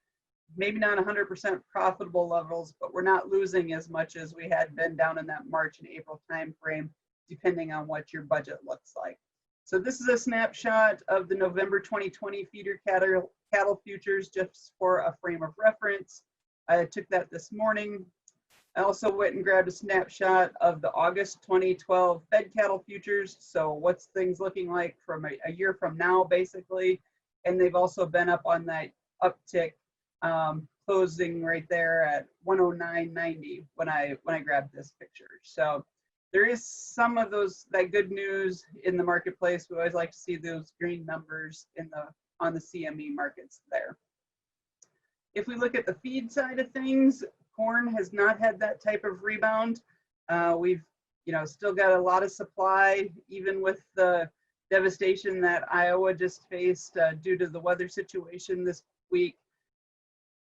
maybe not 100% profitable levels, but we're not losing as much as we had been down in that March and April timeframe, depending on what your budget looks like. So this is a snapshot of the November 2020 feeder cattle futures just for a frame of reference. I took that this morning. I also went and grabbed a snapshot of the August 2012 fed cattle futures. So what's things looking like from a year from now, basically. And they've also been up on that uptick, closing right there at 109.90 when I grabbed this picture. So there is some of that good news in the marketplace. We always like to see those green numbers on the CME markets there. If we look at the feed side of things, corn has not had that type of rebound. We've still got a lot of supply, even with the devastation that Iowa just faced due to the weather situation this week.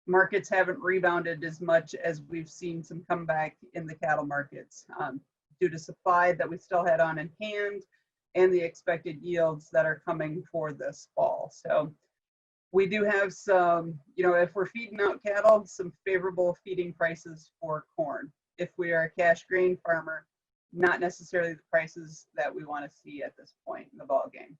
Markets haven't rebounded as much as we've seen some comeback in the cattle markets due to supply that we still had on in hand and the expected yields that are coming for this fall. So we do have some, if we're feeding out cattle, some favorable feeding prices for corn. If we are a cash grain farmer, not necessarily the prices that we want to see at this point in the ballgame.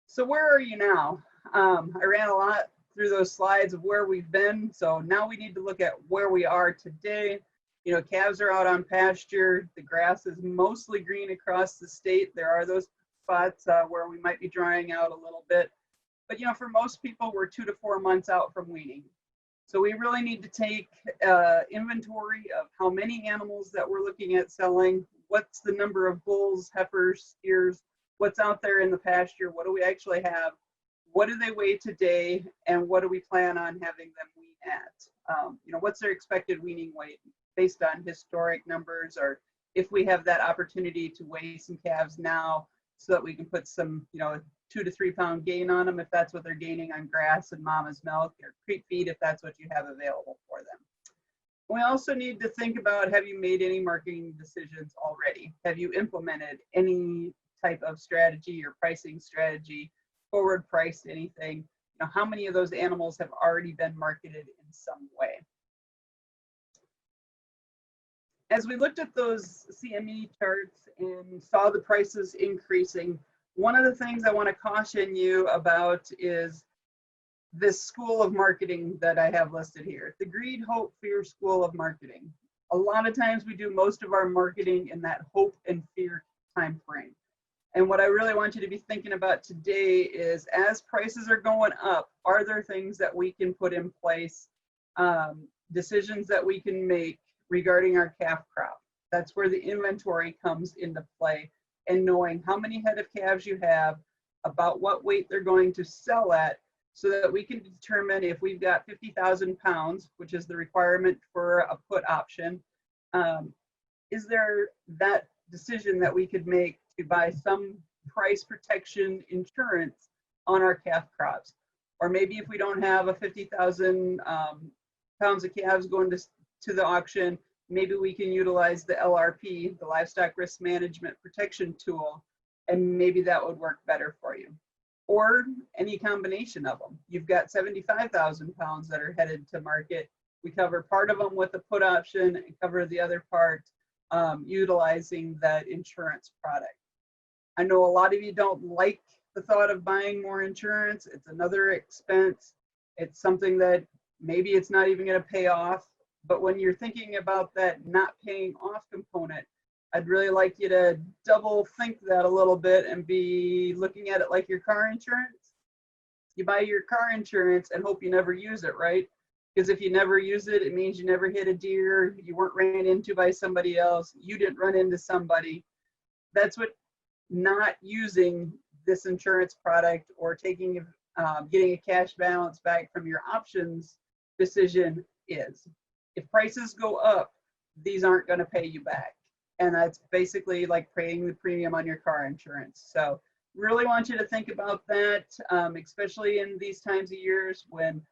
So where are you now? I ran a lot through those slides of where we've been. So now we need to look at where we are today. Calves are out on pasture. The grass is mostly green across the state. There are those spots where we might be drying out a little bit. But, for most people, we're 2 to 4 months out from weaning. So we really need to take inventory of how many animals that we're looking at selling, what's the number of bulls, heifers, steers, what's out there in the pasture, what do we actually have, what do they weigh today, and what do we plan on having them wean at? What's their expected weaning weight based on historic numbers, or if we have that opportunity to weigh some calves now so that we can put some, 2 to 3 pound gain on them if that's what they're gaining on grass and mama's milk, or creek feed if that's what you have available for them. We also need to think about, have you made any marketing decisions already? Have you implemented any type of strategy or pricing strategy, forward priced anything? You know, how many of those animals have already been marketed in some way? As we looked at those CME charts and saw the prices increasing, one of the things I want to caution you about is this school of marketing that I have listed here, the greed, hope, fear school of marketing. A lot of times we do most of our marketing in that hope and fear time frame. And what I really want you to be thinking about today is, as prices are going up, are there things that we can put in place, decisions that we can make regarding our calf crop? That's where the inventory comes into play, and knowing how many head of calves you have, about what weight they're going to sell at, so that we can determine if we've got 50,000 pounds, which is the requirement for a put option. Is there that decision that we could make to buy some price protection insurance on our calf crops? Or maybe if we don't have a 50,000 pounds of calves going to the auction, maybe we can utilize the LRP, the Livestock Risk Management Protection Tool, and maybe that would work better for you. Or any combination of them. You've got 75,000 pounds that are headed to market. We cover part of them with a put option and cover the other part utilizing that insurance product. I know a lot of you don't like the thought of buying more insurance. It's another expense. It's something that maybe it's not even going to pay off. But when you're thinking about that not paying off component, I'd really like you to double think that a little bit and be looking at it like your car insurance. You buy your car insurance and hope you never use it, right? Because if you never use it, it means you never hit a deer, you weren't ran into by somebody else, you didn't run into somebody. That's what not using this insurance product or taking getting a cash balance back from your options decision is. If prices go up, these aren't going to pay you back. And that's basically like paying the premium on your car insurance. So really want you to think about that, especially in these times of years when,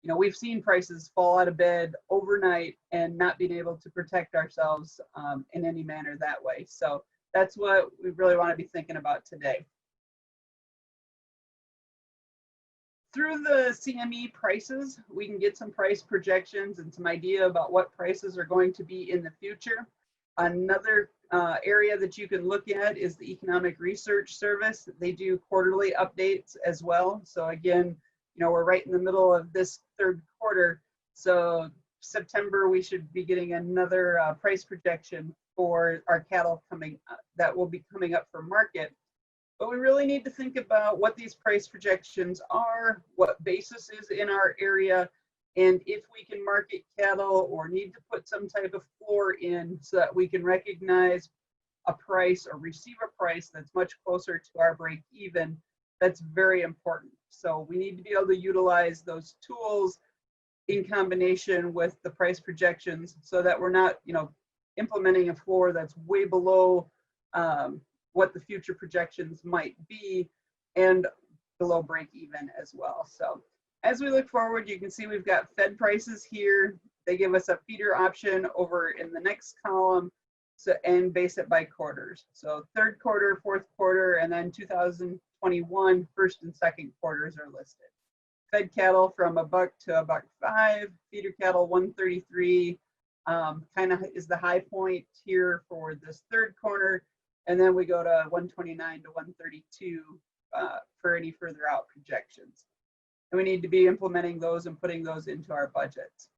you know, we've seen prices fall out of bed overnight and not being able to protect ourselves in any manner that way. So that's what we really want to be thinking about today. Through the CME prices, we can get some price projections and some idea about what prices are going to be in the future. Another area that you can look at is the Economic Research Service. They do quarterly updates as well. So again, you know, we're right in the middle of this third quarter. So September, we should be getting another price projection for our cattle coming up, that will be coming up for market. But we really need to think about what these price projections are, what basis is in our area, and if we can market cattle or need to put some type of floor in so that we can recognize a price or receive a price that's much closer to our break even. That's very important. So we need to be able to utilize those tools in combination with the price projections so that we're not, you know, implementing a floor that's way below what the future projections might be and below break even as well. So as we look forward, you can see we've got fed prices here. They give us a feeder option over in the next column, so, and base it by quarters. So third quarter, fourth quarter, and then 2021 first and second quarters are listed. Fed cattle from $1 to $1.05, feeder cattle 133, kind of is the high point here for this third quarter, and then we go to 129 to 132 for any further out projections. And we need to be implementing those and putting those into our budgets.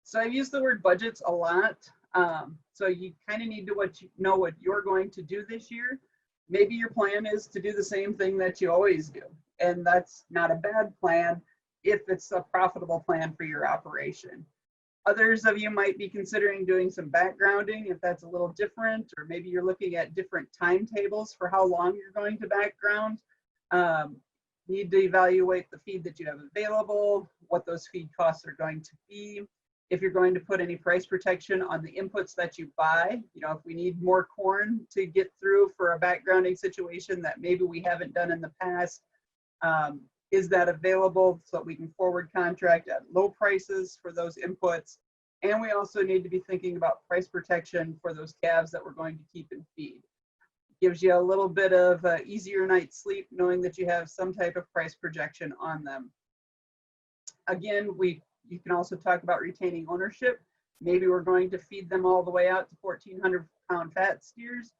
So I've used the word budgets a lot. So you kind of need to know what you're going to do this year. Maybe your plan is to do the same thing that you always do. And that's not a bad plan if it's a profitable plan for your operation. Others of you might be considering doing some backgrounding if that's a little different, or maybe you're looking at different timetables for how long you're going to background. Need to evaluate the feed that you have available, what those feed costs are going to be. if you're going to put any price protection on the inputs that you buy. You know, if we need more corn to get through for a backgrounding situation that maybe we haven't done in the past, is that available so that we can forward contract at low prices for those inputs? And we also need to be thinking about price protection for those calves that we're going to keep and feed. Gives you a little bit of easier night's sleep knowing that you have some type of price projection on them. Again, you can also talk about retaining ownership. Maybe we're going to feed them all the way out to 1,400-pound fat steers.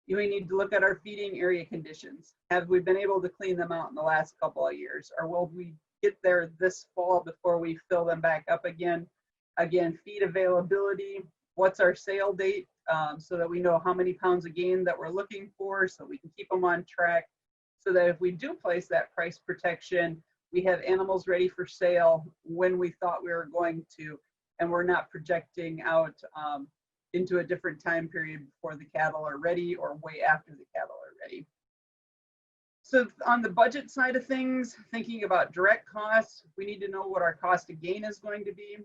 We need to look at our feeding area conditions. Have we been able to clean them out in the last couple of years? Or will we get there this fall before we fill them back up again? Again, feed availability. What's our sale date? So that we know how many pounds of gain that we're looking for, so we can keep them on track, so that if we do place that price protection, we have animals ready for sale when we thought we were going to, and we're not projecting out into a different time period before the cattle are ready or way after the cattle are ready. So on the budget side of things, thinking about direct costs, we need to know what our cost of gain is going to be.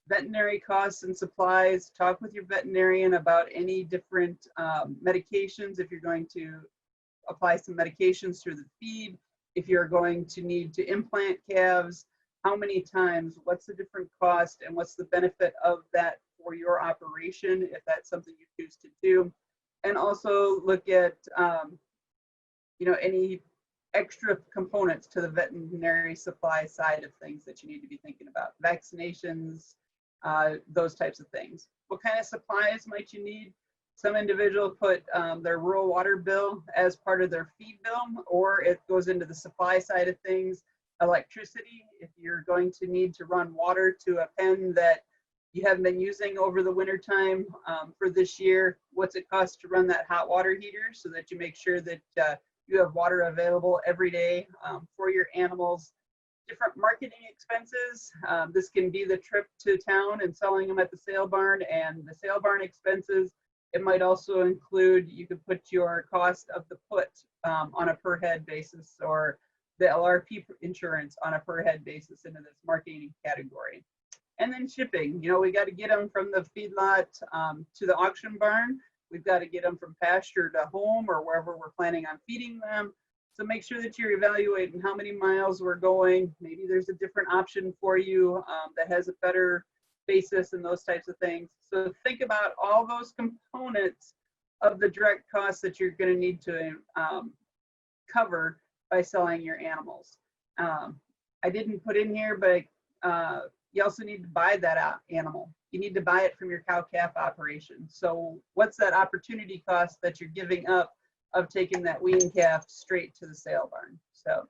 Veterinary costs and supplies, talk with your veterinarian about any different medications if you're going to apply some medications through the feed, if you're going to need to implant calves, how many times, what's the different cost, and what's the benefit of that for your operation if that's something you choose to do. And also look at you know, any extra components to the veterinary supply side of things that you need to be thinking about. Vaccinations, those types of things. What kind of supplies might you need? Some individuals put their rural water bill as part of their feed bill, or it goes into the supply side of things. Electricity, if you're going to need to run water to a pen that you haven't been using over the winter time for this year, what's it cost to run that hot water heater so that you make sure that you have water available every day for your animals. Different marketing expenses. This can be the trip to town and selling them at the sale barn, and the sale barn expenses. It might also include, you could put your cost of the put on a per head basis, or the LRP insurance on a per head basis into this marketing category. And then shipping, you know, we got to get them from the feedlot to the auction barn. We've got to get them from pasture to home or wherever we're planning on feeding them. So make sure that you're evaluating how many miles we're going. Maybe there's a different option for you that has a better basis and those types of things. So think about all those components of the direct costs that you're going to need to cover by selling your animals. I didn't put in here, but you also need to buy that animal. You need to buy it from your cow-calf operation. So what's that opportunity cost that you're giving up of taking that wean calf straight to the sale barn? So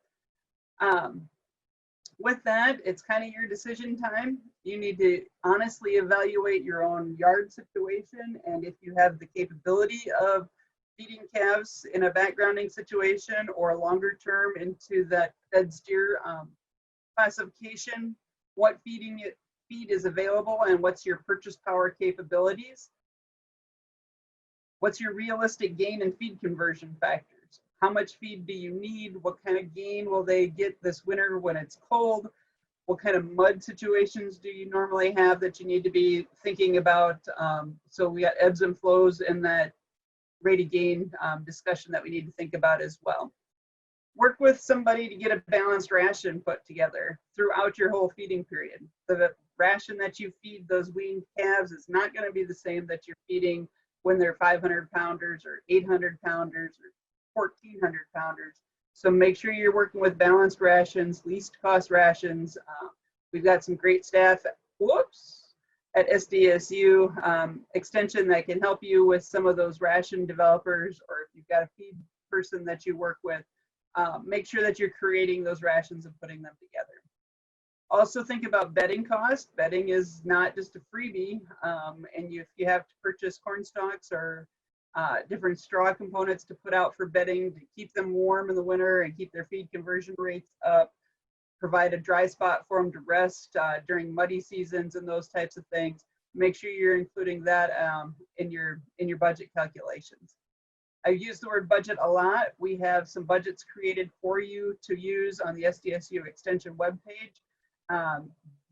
with that, it's kind of your decision time. You need to honestly evaluate your own yard situation, and if you have the capability of feeding calves in a backgrounding situation or longer term into that fed steer classification, what feed is available and what's your purchase power capabilities. What's your realistic gain and feed conversion factors? How much feed do you need? What kind of gain will they get this winter when it's cold? What kind of mud situations do you normally have that you need to be thinking about? So we got ebbs and flows in that rate of gain discussion that we need to think about as well. Work with somebody to get a balanced ration put together throughout your whole feeding period. The ration that you feed those weaned calves is not going to be the same that you're feeding when they're 500 pounders or 800 pounders or 1,400 pounders. So make sure you're working with balanced rations, least cost rations. We've got some great staff at SDSU Extension that can help you with some of those ration developers, or if you've got a feed person that you work with, make sure that you're creating those rations and putting them together. Also think about bedding cost. Bedding is not just a freebie, and if you have to purchase corn stalks or different straw components to put out for bedding to keep them warm in the winter and keep their feed conversion rates up, provide a dry spot for them to rest during muddy seasons and those types of things. Make sure you're including that in your budget calculations. I've used the word budget a lot. We have some budgets created for you to use on the SDSU Extension webpage.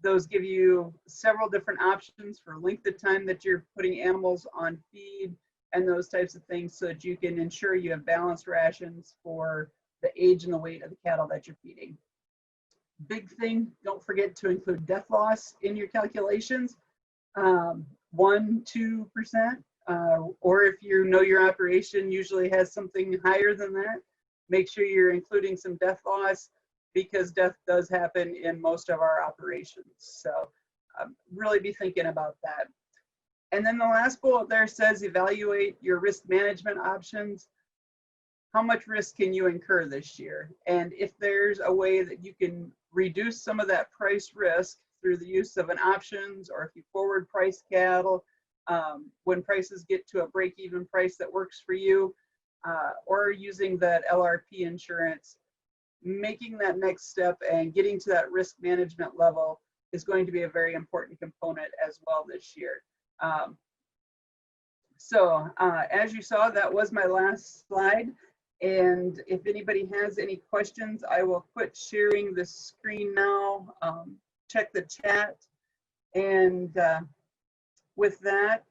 Those give you several different options for length of time that you're putting animals on feed and those types of things, so that you can ensure you have balanced rations for the age and the weight of the cattle that you're feeding. Big thing, don't forget to include death loss in your calculations. 1-2%, or if you know your operation usually has something higher than that, make sure you're including some death loss, because death does happen in most of our operations. So really be thinking about that. And then the last bullet there says evaluate your risk management options. How much risk can you incur this year? And if there's a way that you can reduce some of that price risk through the use of an options, or if you forward price cattle, when prices get to a break-even price that works for you, or using that LRP insurance, making that next step and getting to that risk management level is going to be a very important component as well this year. As you saw, that was my last slide. And if anybody has any questions, I will quit sharing the screen now, check the chat. And with that,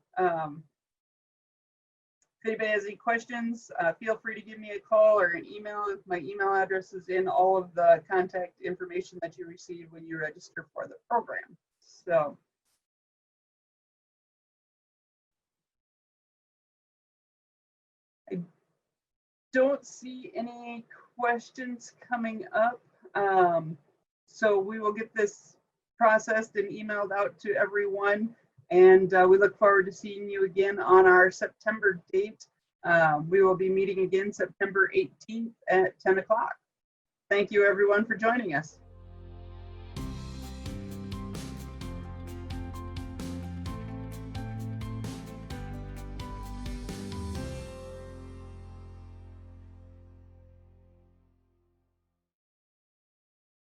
if anybody has any questions, feel free to give me a call or an email. My email address is in all of the contact information that you receive when you register for the program. So. I don't see any questions coming up. So we will get this processed and emailed out to everyone. And we look forward to seeing you again on our September date. We will be meeting again September 18th at 10 o'clock. Thank you everyone for joining us.